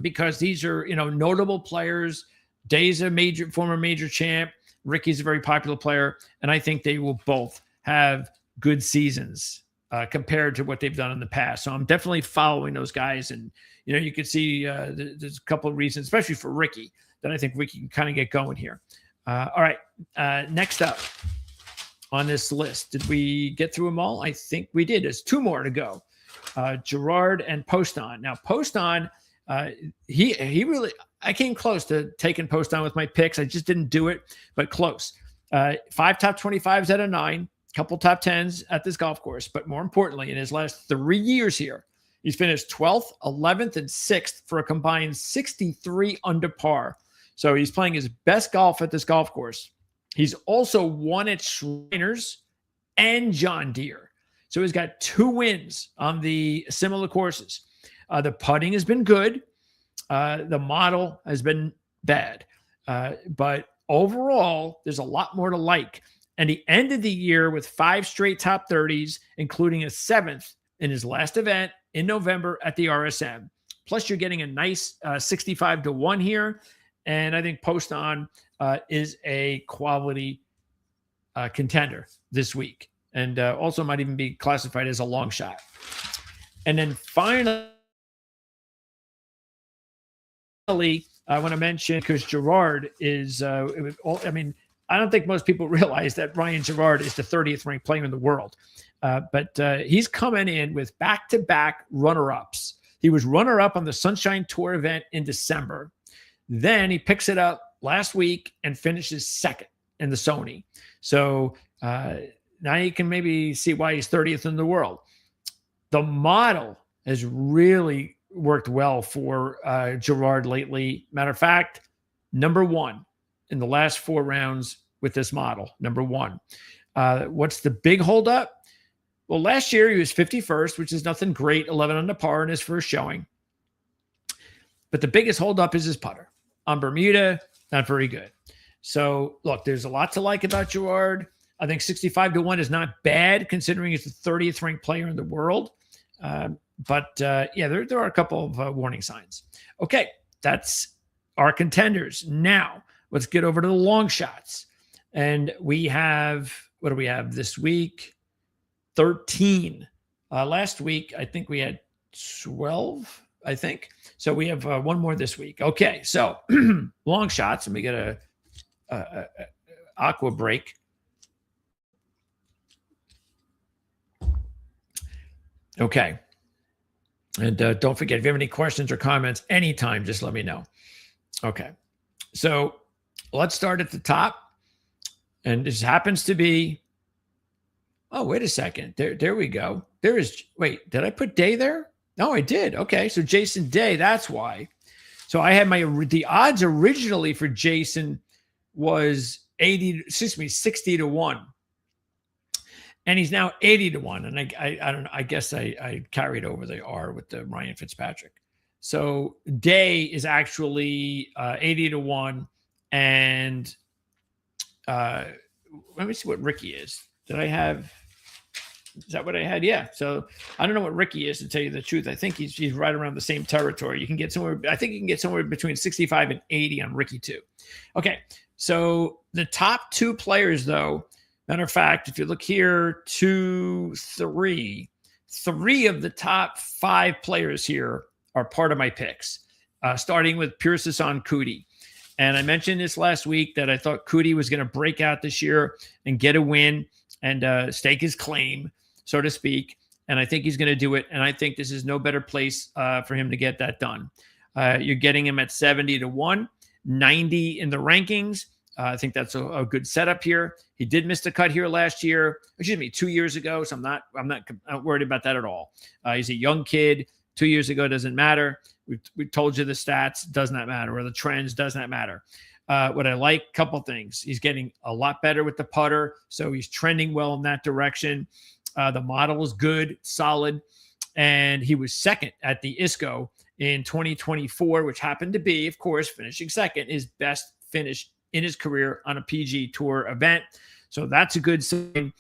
because these are, notable players. Day's a former major champ. Ricky's a very popular player. And I think they will both have good seasons compared to what they've done in the past. So I'm definitely following those guys. And, you can see there's a couple of reasons, especially for Ricky, that I think Ricky can kind of get going here. All right. Next up on this list, did we get through them all? I think we did. There's 2 more to go. Gerard and Poston. Now, Poston, he really, I came close to taking Poston with my picks. I just didn't do it, but close. 5 top 25s out of 9. Couple top 10s at this golf course, but more importantly, in his last 3 years here, he's finished 12th, 11th, and 6th for a combined 63 under par. So he's playing his best golf at this golf course. He's also won at Shriners and John Deere. So he's got 2 wins on the similar courses. The putting has been good. The model has been bad. But overall, there's a lot more to like. And he ended the year with 5 straight top 30s, including a 7th in his last event in November at the RSM. Plus, you're getting a nice 65-1 here. And I think Poston is a quality contender this week. And also might even be classified as a long shot. And then finally, I want to mention, because Gerard is, I don't think most people realize that Ryan Gerard is the 30th ranked player in the world. But he's coming in with back-to-back runner-ups. He was runner-up on the Sunshine Tour event in December. Then he picks it up last week and finishes 2nd in the Sony. So now you can maybe see why he's 30th in the world. The model has really worked well for Gerard lately. Matter of fact, number 1 in the last 4 rounds with this model, number 1. What's the big holdup? Well, last year he was 51st, which is nothing great, 11 under par in his first showing. But the biggest holdup is his putter. On Bermuda, not very good. So, look, there's a lot to like about Gerard. I think 65-1 is not bad, considering he's the 30th ranked player in the world. But there are a couple of warning signs. Okay, that's our contenders. Now, let's get over to the long shots. And we have, what do we have this week? 13. Last week, I think we had 12, I think. So we have 1 more this week. Okay, so long shots. Let me get a aqua break. Okay. And don't forget, if you have any questions or comments anytime, just let me know. Okay. So let's start at the top. And this happens to be, oh, wait a second. There we go. Wait, did I put Day there? No, I did. Okay. So Jason Day, that's why. So I had the odds originally for Jason was 60 to 1. And he's now 80 to 1. And I don't know. I guess I carried over the R with the Ryan Fitzpatrick. So Day is actually 80 to 1. And let me see what Ricky is. Did I have? Is that what I had? Yeah. So I don't know what Ricky is, to tell you the truth. I think he's right around the same territory. You can get somewhere. I think you can get somewhere between 65 and 80 on Ricky too. Okay. So the top 2 players, though, matter of fact, if you look here, 2, 3 of the top 5 players here are part of my picks, starting with Pierce Hassan Coody. And I mentioned this last week that I thought Coody was going to break out this year and get a win and stake his claim, so to speak. And I think he's going to do it. And I think this is no better place for him to get that done. You're getting him at 70 to 1, 90 in the rankings. I think that's a good setup here. He did miss the cut here last year, 2 years ago. So I'm not worried about that at all. He's a young kid. 2 years ago doesn't matter. We told you the stats, does not matter, or the trends, does not matter. What I like, couple things. He's getting a lot better with the putter, so he's trending well in that direction. The model is good, solid, and he was second at the ISCO in 2024, which happened to be, of course, finishing second, his best finish in his career on a PGA Tour event. So that's a good sign.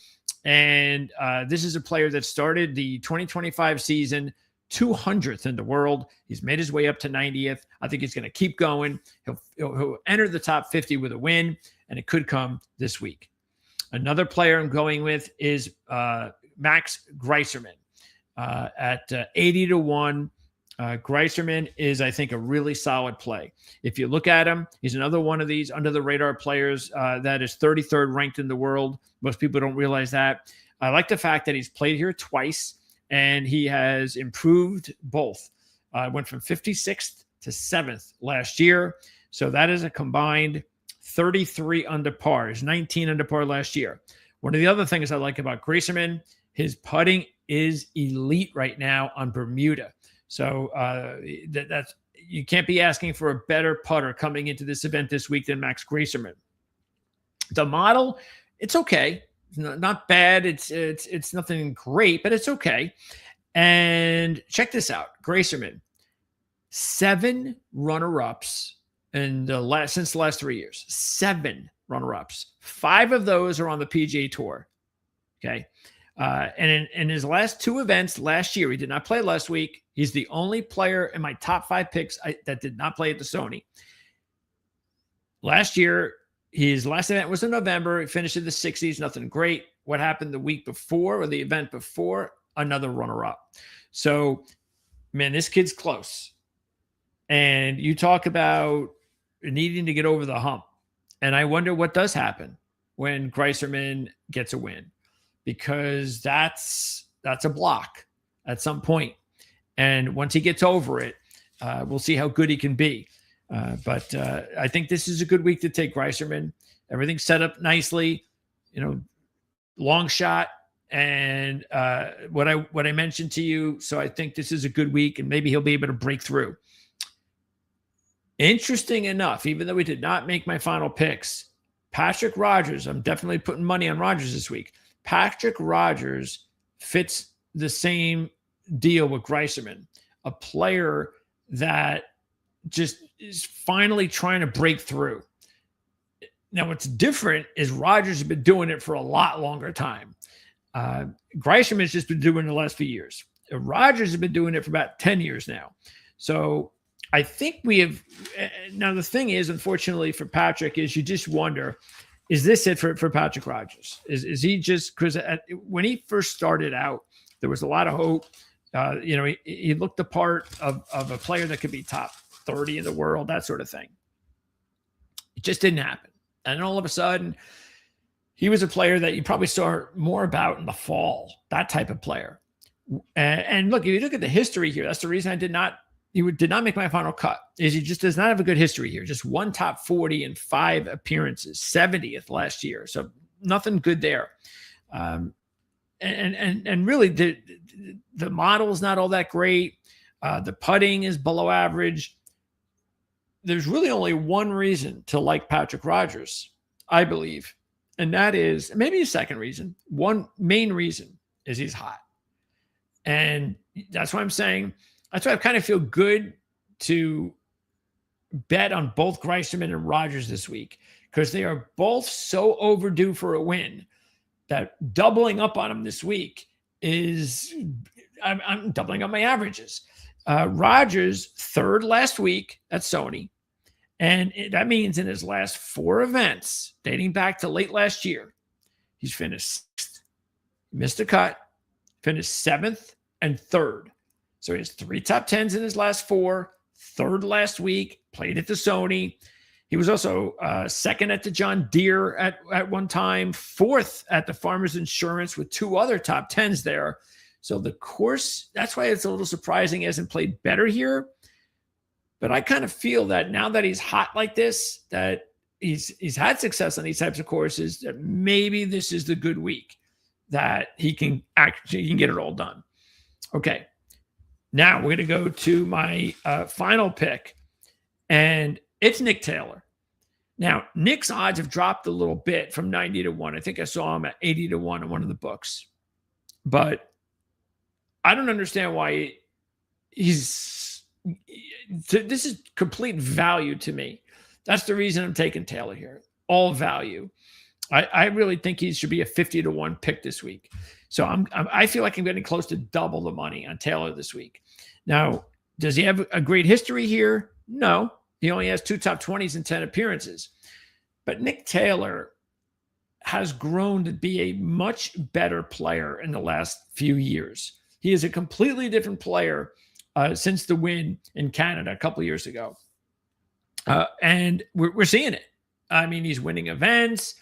And this is a player that started the 2025 season 200th in the world. He's made his way up to 90th. I think he's going to keep going. He'll enter the top 50 with a win, and it could come this week. Another player I'm going with is Max Greiserman at 80 to 1. Greiserman is, I think, a really solid play. If you look at him, he's another one of these under the radar players that is 33rd ranked in the world. Most people don't realize that. I like the fact that he's played here twice, and he has improved both. Went from 56th to 7th last year. So that is a combined 33 under par. He's 19 under par last year. One of the other things I like about Greiserman, his putting is elite right now on Bermuda. So that's, you can't be asking for a better putter coming into this event this week than Max Greiserman. The model, it's okay. Not bad. It's nothing great, but it's okay. And check this out. Greiserman, 7 runner-ups since the last 3 years. 7 runner-ups. 5 of those are on the PGA Tour. Okay. And in his last 2 events last year, he did not play last week. He's the only player in my top 5 picks that did not play at the Sony. Last year, his last event was in November. He finished in the 60s. Nothing great. What happened the week before, or the event before? Another runner-up. So, man, this kid's close. And you talk about needing to get over the hump. And I wonder what does happen when Greiserman gets a win, because that's a block at some point. And once he gets over it, we'll see how good he can be. But I think this is a good week to take Greiserman. Everything's set up nicely, long shot, and what I mentioned to you. So I think this is a good week, and maybe he'll be able to break through. Interesting enough, even though we did not make my final picks, Patrick Rodgers, I'm definitely putting money on Rodgers this week. Patrick Rodgers fits the same deal with Greiserman, a player that just is finally trying to break through. Now, what's different is Rodgers has been doing it for a lot longer time. Greiserman has just been doing it the last few years. Rodgers has been doing it for about 10 years now. So I think we have. Now, the thing is, unfortunately for Patrick, is you just wonder, is this it for Patrick Rodgers? Is he just, because when he first started out, there was a lot of hope. He looked the part of a player that could be top 30 in the world, that sort of thing. It just didn't happen. And all of a sudden, he was a player that you probably saw more about in the fall, that type of player. And look, if you look at the history here, that's the reason he did not make my final cut, is he just does not have a good history here. Just 1 top 40 in 5 appearances, 70th last year. So nothing good there. And really the model is not all that great. The putting is below average. there's really only one reason to like Patrick Rodgers, I believe. And that is maybe a second reason. One main reason is he's hot. And that's why I'm saying, that's why I kind of feel good to bet on both Greisterman and Rodgers this week, because they are both so overdue for a win that doubling up on them this week is, I'm doubling up my averages. Rodgers, third last week at Sony. And that means in his last 4 events, dating back to late last year, he's finished 6th, missed a cut, finished 7th and 3rd. So he has 3 top 10s in his last 4, 3rd last week, played at the Sony. He was also 2nd at the John Deere at one time, 4th at the Farmers Insurance with 2 other top 10s there. So the course, that's why it's a little surprising he hasn't played better here. But I kind of feel that now that he's hot like this, that he's had success on these types of courses, that maybe this is the good week that he can get it all done. Okay. Now we're going to go to my final pick, and it's Nick Taylor. Now, Nick's odds have dropped a little bit from 90 to 1. I think I saw him at 80 to 1 in one of the books. But I don't understand why this is complete value to me. That's the reason I'm taking Taylor here. All value. I really think he should be a 50 to 1 pick this week. So I feel like I'm getting close to double the money on Taylor this week. Now, does he have a great history here? No. He only has 2 top 20s in 10 appearances. But Nick Taylor has grown to be a much better player in the last few years. He is a completely different player since the win in Canada a couple of years ago. And we're seeing it. I mean, he's winning events.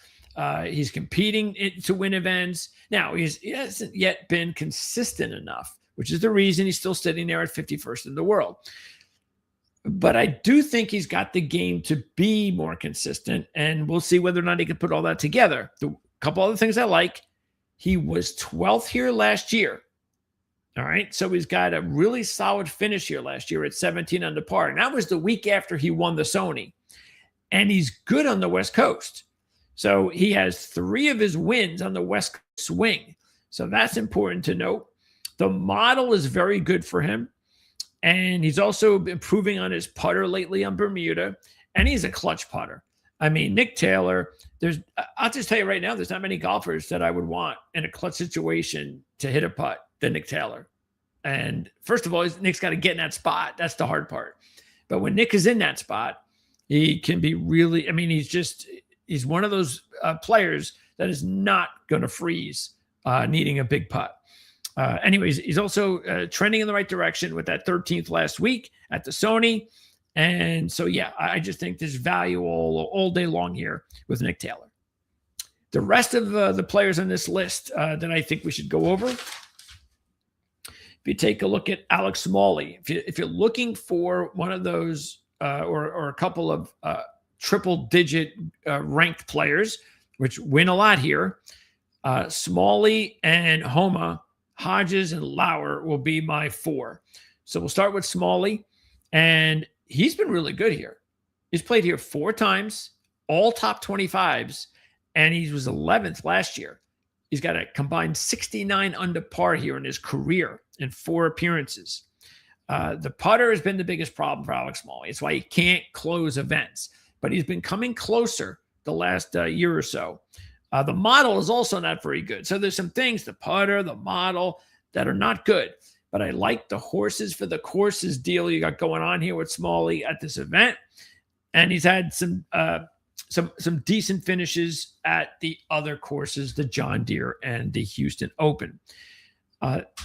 He's competing to win events. Now, he hasn't yet been consistent enough, which is the reason he's still sitting there at 51st in the world. But I do think he's got the game to be more consistent, and we'll see whether or not he can put all that together. The couple other things I like, he was 12th here last year. All right, so he's got a really solid finish here last year at 17 under par. And that was the week after he won the Sony. And he's good on the West Coast. So he has 3 of his wins on the West Coast swing. So that's important to note. The model is very good for him. And he's also improving on his putter lately on Bermuda. And he's a clutch putter. I mean, Nick Taylor, I'll just tell you right now, there's not many golfers that I would want in a clutch situation to hit a putt than Nick Taylor. And first of all, Nick's got to get in that spot. That's the hard part. But when Nick is in that spot, he can be really, I mean, he's one of those players that is not going to freeze needing a big putt. Anyways, he's also trending in the right direction with that 13th last week at the Sony. And so, yeah, I just think there's value all day long here with Nick Taylor. The rest of the players on this list that I think we should go over, if you take a look at Alex Smalley, if you're looking for one of those or a couple of triple-digit ranked players, which win a lot here, Smalley and Homa, Hodges and Lauer will be my 4. So we'll start with Smalley, and he's been really good here. He's played here 4 times, all top 25s, and he was 11th last year. He's got a combined 69 under par here in his career in 4 appearances. The putter has been the biggest problem for Alex Smalley. It's why he can't close events, but he's been coming closer the last year or so. The model is also not very good. So there's some things, the putter, the model, that are not good. But I like the horses for the courses deal you got going on here with Smalley at this event. And he's had some decent finishes at the other courses, the John Deere and the Houston Open.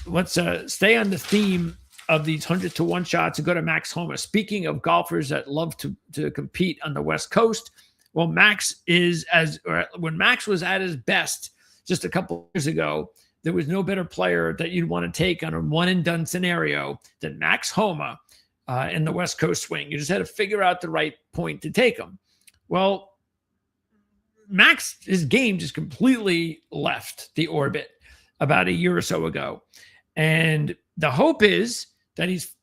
Let's stay on the theme of these 100 to 1 shots and go to Max Homa. Speaking of golfers that love to compete on the West Coast, well, when Max was at his best just a couple years ago, there was no better player that you'd want to take on a one and done scenario than Max Homa in the West Coast swing. You just had to figure out the right point to take him. Well, Max, his game just completely left the orbit about a year or so ago. And the hope is that he's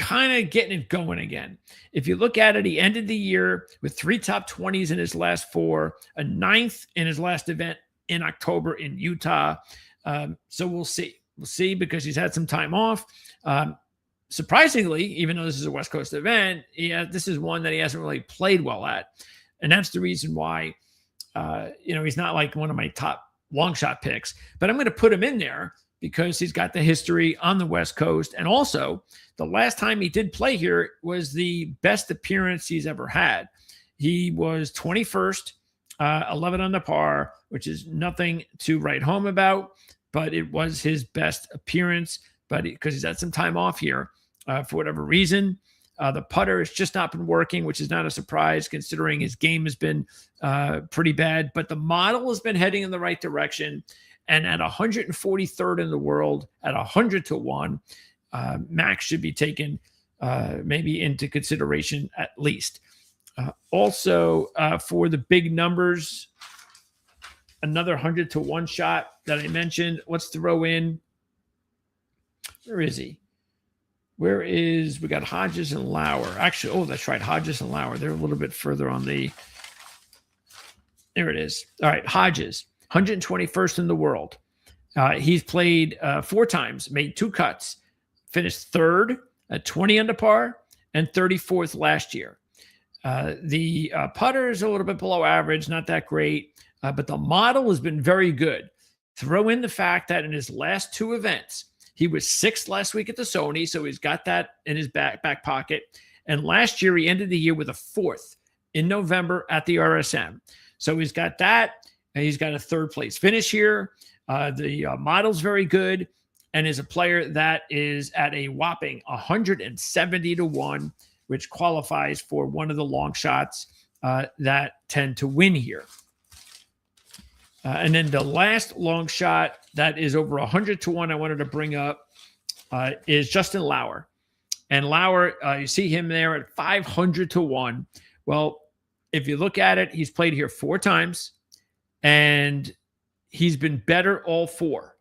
kind of getting it going again. If you look at it, he ended the year with 3 top 20s in his last 4, a 9th in his last event in October in Utah. So we'll see. We'll see, because he's had some time off. Surprisingly, even though this is a West Coast event, this is one that he hasn't really played well at. And that's the reason why, he's not like one of my top long shot picks. But I'm going to put him in there because he's got the history on the West Coast. And also, the last time he did play here was the best appearance he's ever had. He was 21st, 11 under par, which is nothing to write home about, but it was his best appearance. But because he's had some time off here for whatever reason, the putter has just not been working, which is not a surprise considering his game has been pretty bad. But the model has been heading in the right direction. And at 143rd in the world, at 100 to 1, Max should be taken maybe into consideration at least. Also, for the big numbers, another 100 to 1 shot that I mentioned. Let's throw in, where is he? We got Hodges and Lauer. Actually, that's right, Hodges and Lauer. They're a little bit further on the, there it is. All right, Hodges, 121st in the world. He's played 4 times, made 2 cuts, finished 3rd at 20 under par, and 34th last year. The putter is a little bit below average, not that great, but the model has been very good. Throw in the fact that in his last 2 events, he was 6th last week at the Sony, so he's got that in his back pocket. And last year, he ended the year with a 4th in November at the RSM. So he's got that, and he's got a 3rd place finish here. The model's very good, and is a player that is at a whopping 170 to 1, which qualifies for one of the long shots that tend to win here. And then the last long shot that is over 100 to 1 I wanted to bring up is Justin Lauer. And Lauer, you see him there at 500 to 1. Well, if you look at it, he's played here 4 times, and he's been better all 4.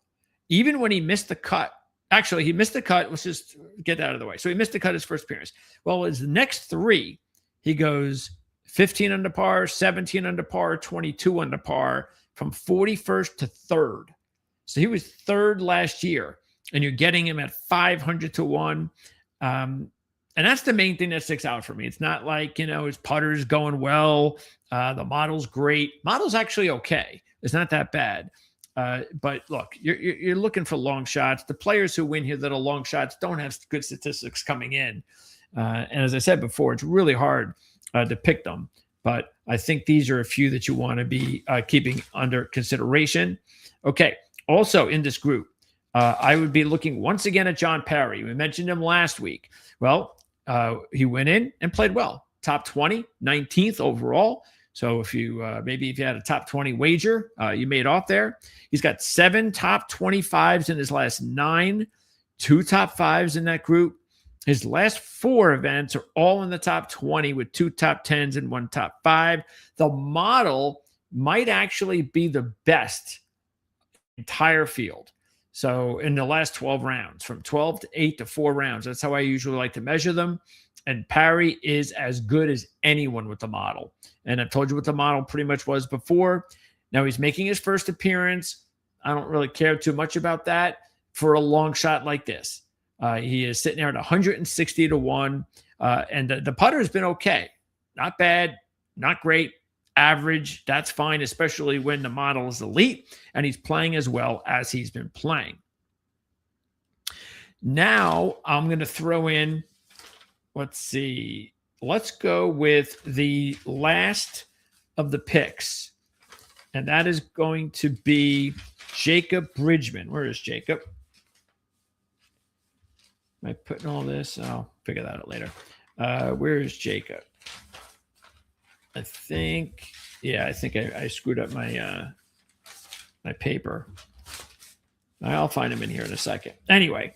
Even when he missed the cut. Actually, he missed the cut. Let's just get that out of the way. So he missed the cut his first appearance. Well, his next 3, he goes 15 under par, 17 under par, 22 under par, from 41st to 3rd. So he was 3rd last year, and you're getting him at 500 to 1. And that's the main thing that sticks out for me. It's not like, his putter's going well. The model's great. Model's actually okay. It's not that bad. But look, you're looking for long shots. The players who win here that are long shots don't have good statistics coming in. And as I said before, it's really hard to pick them. But I think these are a few that you want to be keeping under consideration. Okay. Also in this group, I would be looking once again at John Parry. We mentioned him last week. Well, he went in and played well. Top 20, 19th overall. So if you maybe if you had a top 20 wager, you made off there. He's got 7 top 25s in his last 9, 2 top 5s in that group. His last 4 events are all in the top 20 with 2 top 10s and 1 top 5. The model might actually be the best entire field. So in the last 12 rounds, from 12 to 8 to 4 rounds, that's how I usually like to measure them. And Parry is as good as anyone with the model. And I've told you what the model pretty much was before. Now he's making his first appearance. I don't really care too much about that for a long shot like this. He is sitting there at 160 to 1. And the putter has been okay. Not bad, not great, average. That's fine, especially when the model is elite and he's playing as well as he's been playing. Now I'm going to throw in, let's see. Let's go with the last of the picks. And that is going to be Jacob Bridgman. Where is Jacob? Am I putting all this? I'll figure that out later. Where is Jacob? I think I screwed up my my paper. I'll find him in here in a second. Anyway,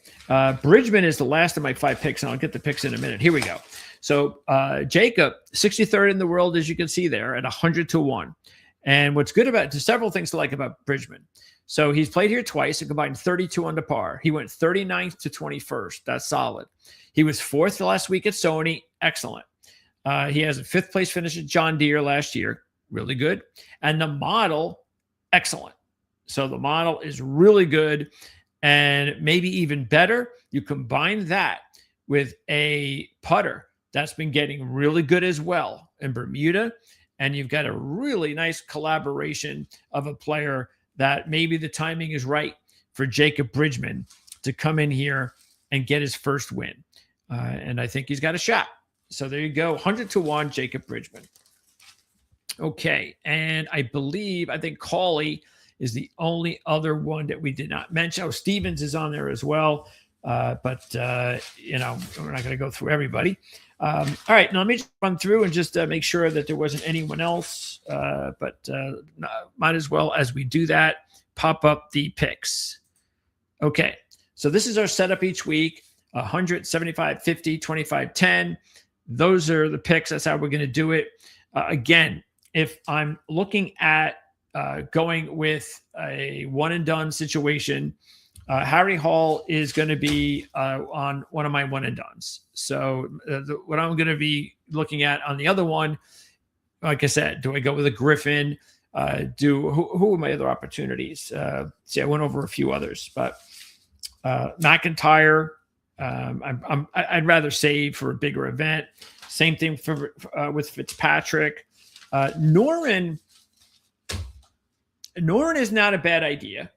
Bridgman is the last of my 5 picks, and I'll get the picks in a minute. Here we go. So Jacob, 63rd in the world, as you can see there, at 100 to 1. And what's good about, there's several things to like about Bridgman. So he's played here twice and combined 32 under par. He went 39th to 21st. That's solid. He was 4th last week at Sony. Excellent. He has a 5th place finish at John Deere last year. Really good. And the model, excellent. So the model is really good and maybe even better. You combine that with a putter that's been getting really good as well in Bermuda, and you've got a really nice collaboration of a player that maybe the timing is right for Jacob Bridgman to come in here and get his first win. And I think he's got a shot. So there you go, 100-1, Jacob Bridgman. Okay, and I think Cawley is the only other one that we did not mention. Oh, Stevens is on there as well. But we're not going to go through everybody. All right, now let me just run through and just make sure that there wasn't anyone else. But might as well, as we do that, pop up the picks. Okay, so this is our setup each week, 100, 75, 50, 25, 10. Those are the picks. That's how we're going to do it. Again, if I'm looking at going with a one-and-done situation, Harry Hall is going to be on one of my one-and-dones. So what I'm going to be looking at on the other one, like I said, do I go with a Griffin? Who are my other opportunities? See, I went over a few others, but McIntyre, I'd rather save for a bigger event. Same thing with Fitzpatrick. Noren is not a bad idea,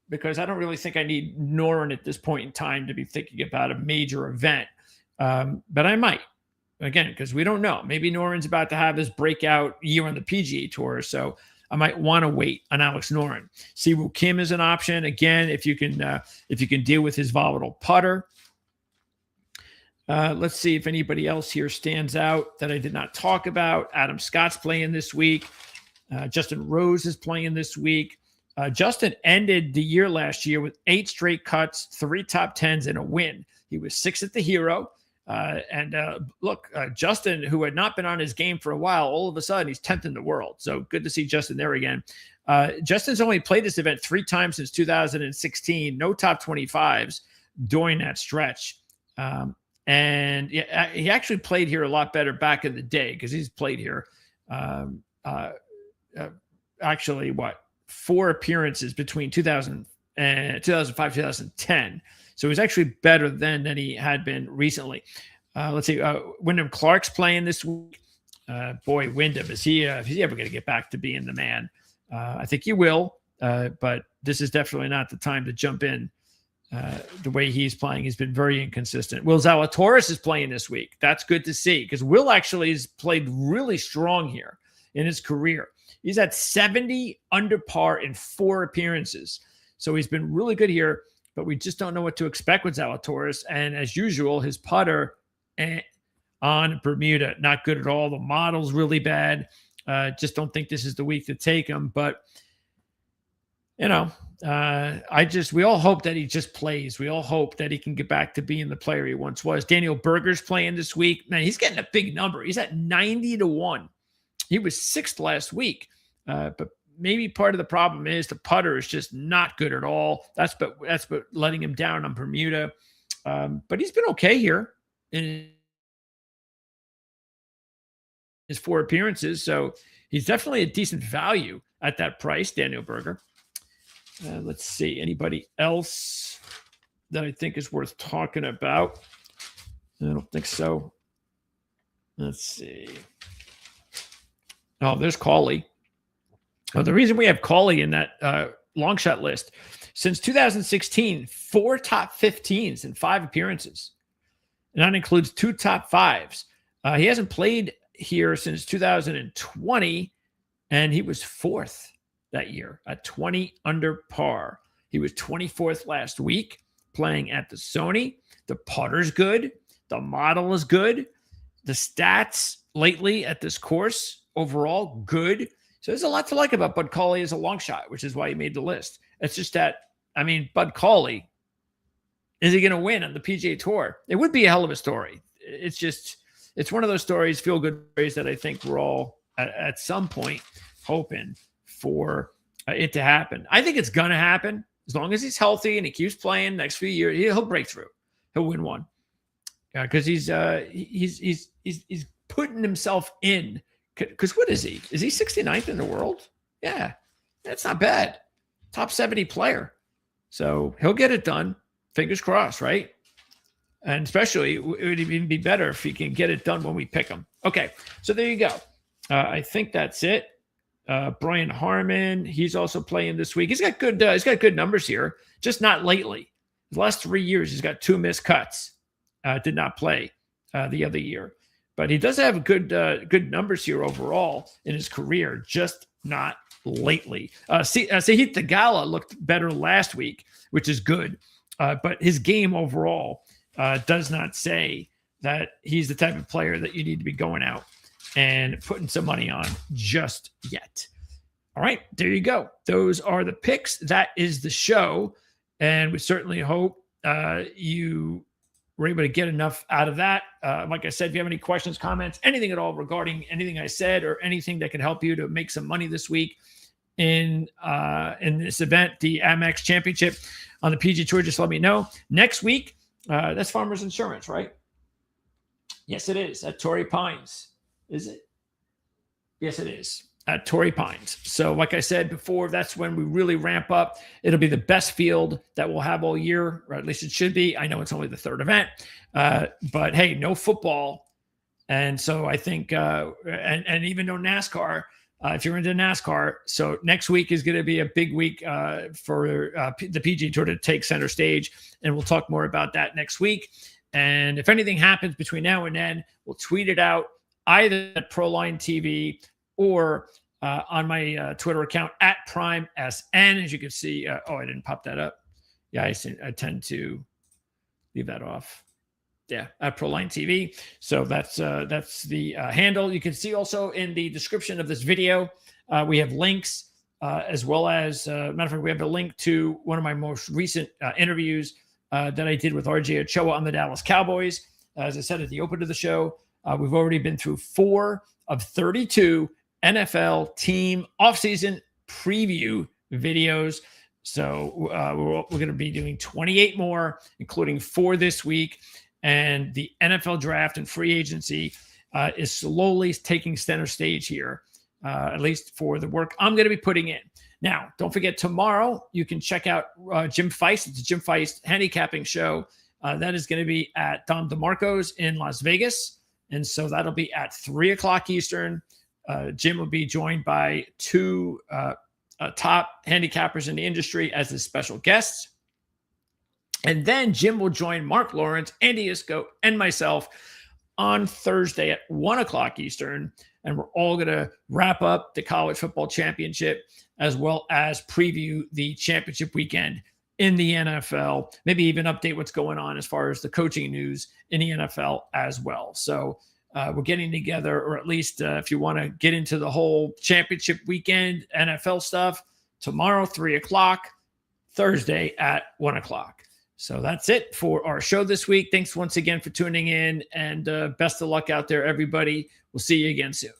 because I don't really think I need Noren at this point in time to be thinking about a major event. But I might, again, because we don't know. Maybe Noren's about to have his breakout year on the PGA Tour, so I might want to wait on Alex Noren. Siwoo Kim is an option, again, if you can deal with his volatile putter. Let's see if anybody else here stands out that I did not talk about. Adam Scott's playing this week. Justin Rose is playing this week. Justin ended the year last year with 8 straight cuts, 3 top 10s, and a win. He was 6th at the Hero. Justin, who had not been on his game for a while, all of a sudden he's 10th in the world. So good to see Justin there again. Justin's only played this event 3 times since 2016. No top 25s during that stretch. And he actually played here a lot better back in the day, because he's played here actually 4 appearances between 2005, 2010. So he's actually better then than he had been recently. Let's see. Wyndham Clark's playing this week. Boy, Wyndham, is he ever going to get back to being the man? I think he will, but this is definitely not the time to jump in. The way he's playing, he's been very inconsistent. Will Zalatoris is playing this week. That's good to see, because Will actually has played really strong here in his career. He's at 70 under par in 4 appearances. So he's been really good here, but we just don't know what to expect with Zalatoris. And as usual, his putter on Bermuda, not good at all. The model's really bad. Just don't think this is the week to take him. But, we all hope that he just plays. We all hope that he can get back to being the player he once was. Daniel Berger's playing this week. Man, he's getting a big number. He's at 90-1. He was 6th last week, but maybe part of the problem is the putter is just not good at all. That's what letting him down on Bermuda. But he's been okay here in his 4 appearances, so he's definitely a decent value at that price, Daniel Berger. Let's see, anybody else that I think is worth talking about? I don't think so. Let's see. Oh, there's Cawley. Oh, the reason we have Cawley in that long shot list, since 2016, 4 top 15s in 5 appearances. And that includes 2 top 5s. He hasn't played here since 2020, and he was 4th that year at 20 under par. He was 24th last week playing at the Sony. The putter's good. The model is good. The stats lately at this course overall good. So there's a lot to like about Bud Cauley as a long shot, which is why he made the list. It's just that, Bud Cauley, is he going to win on the PGA Tour? It would be a hell of a story. It's one of those stories, feel good stories, that I think we're all at some point hoping for it to happen. I think it's going to happen as long as he's healthy and he keeps playing next few years. He'll break through. He'll win one because he's putting himself in. Because what is he? Is he 69th in the world? Yeah, that's not bad. Top 70 player. So he'll get it done. Fingers crossed, right? And especially, it would even be better if he can get it done when we pick him. Okay, so there you go. I think that's it. Brian Harmon, he's also playing this week. He's got good numbers here, just not lately. The last 3 years, he's got 2 missed cuts. Did not play the other year, but he does have good numbers here overall in his career, just not lately. Sahith Theegala looked better last week, which is good, but his game overall does not say that he's the type of player that you need to be going out and putting some money on just yet. All right, there you go. Those are the picks. That is the show. And we certainly hope you were able to get enough out of that. Like I said, if you have any questions, comments, anything at all regarding anything I said or anything that can help you to make some money this week in this event, the Amex Championship on the PGA Tour, just let me know. Next week, that's Farmers Insurance, right? Yes, it is at Torrey Pines. Is it? Yes, it is at Torrey Pines. So like I said before, that's when we really ramp up. It'll be the best field that we'll have all year, or at least it should be. I know it's only the third event, but hey, no football. And so I think, and even no NASCAR, if you're into NASCAR. So next week is going to be a big week for the PGA Tour to take center stage. And we'll talk more about that next week. And if anything happens between now and then, we'll tweet it out either at Proline TV or on my Twitter account at PrimeSN. As you can see, I didn't pop that up. Yeah, I tend to leave that off. Yeah, at Proline TV. So that's the handle. You can see also in the description of this video, we have links as well as, matter of fact, we have a link to one of my most recent interviews that I did with RJ Ochoa on the Dallas Cowboys. As I said at the open of the show, we've already been through 4 of 32 NFL team offseason preview videos. So we're going to be doing 28 more, including 4 this week. And the NFL draft and free agency is slowly taking center stage here, at least for the work I'm going to be putting in. Now, don't forget, tomorrow you can check out Jim Feist. It's a Jim Feist handicapping show. That is going to be at Dom DeMarco's in Las Vegas. And so that'll be at 3 o'clock Eastern. Jim will be joined by 2 top handicappers in the industry as his special guests. And then Jim will join Mark Lawrence, Andy Isco, and myself on Thursday at 1 o'clock Eastern. And we're all going to wrap up the college football championship as well as preview the championship weekend in the NFL, maybe even update what's going on as far as the coaching news in the NFL as well. So we're getting together, or at least if you want to get into the whole championship weekend NFL stuff, tomorrow, 3 o'clock, Thursday at 1 o'clock. So that's it for our show this week. Thanks once again for tuning in, and best of luck out there, everybody. We'll see you again soon.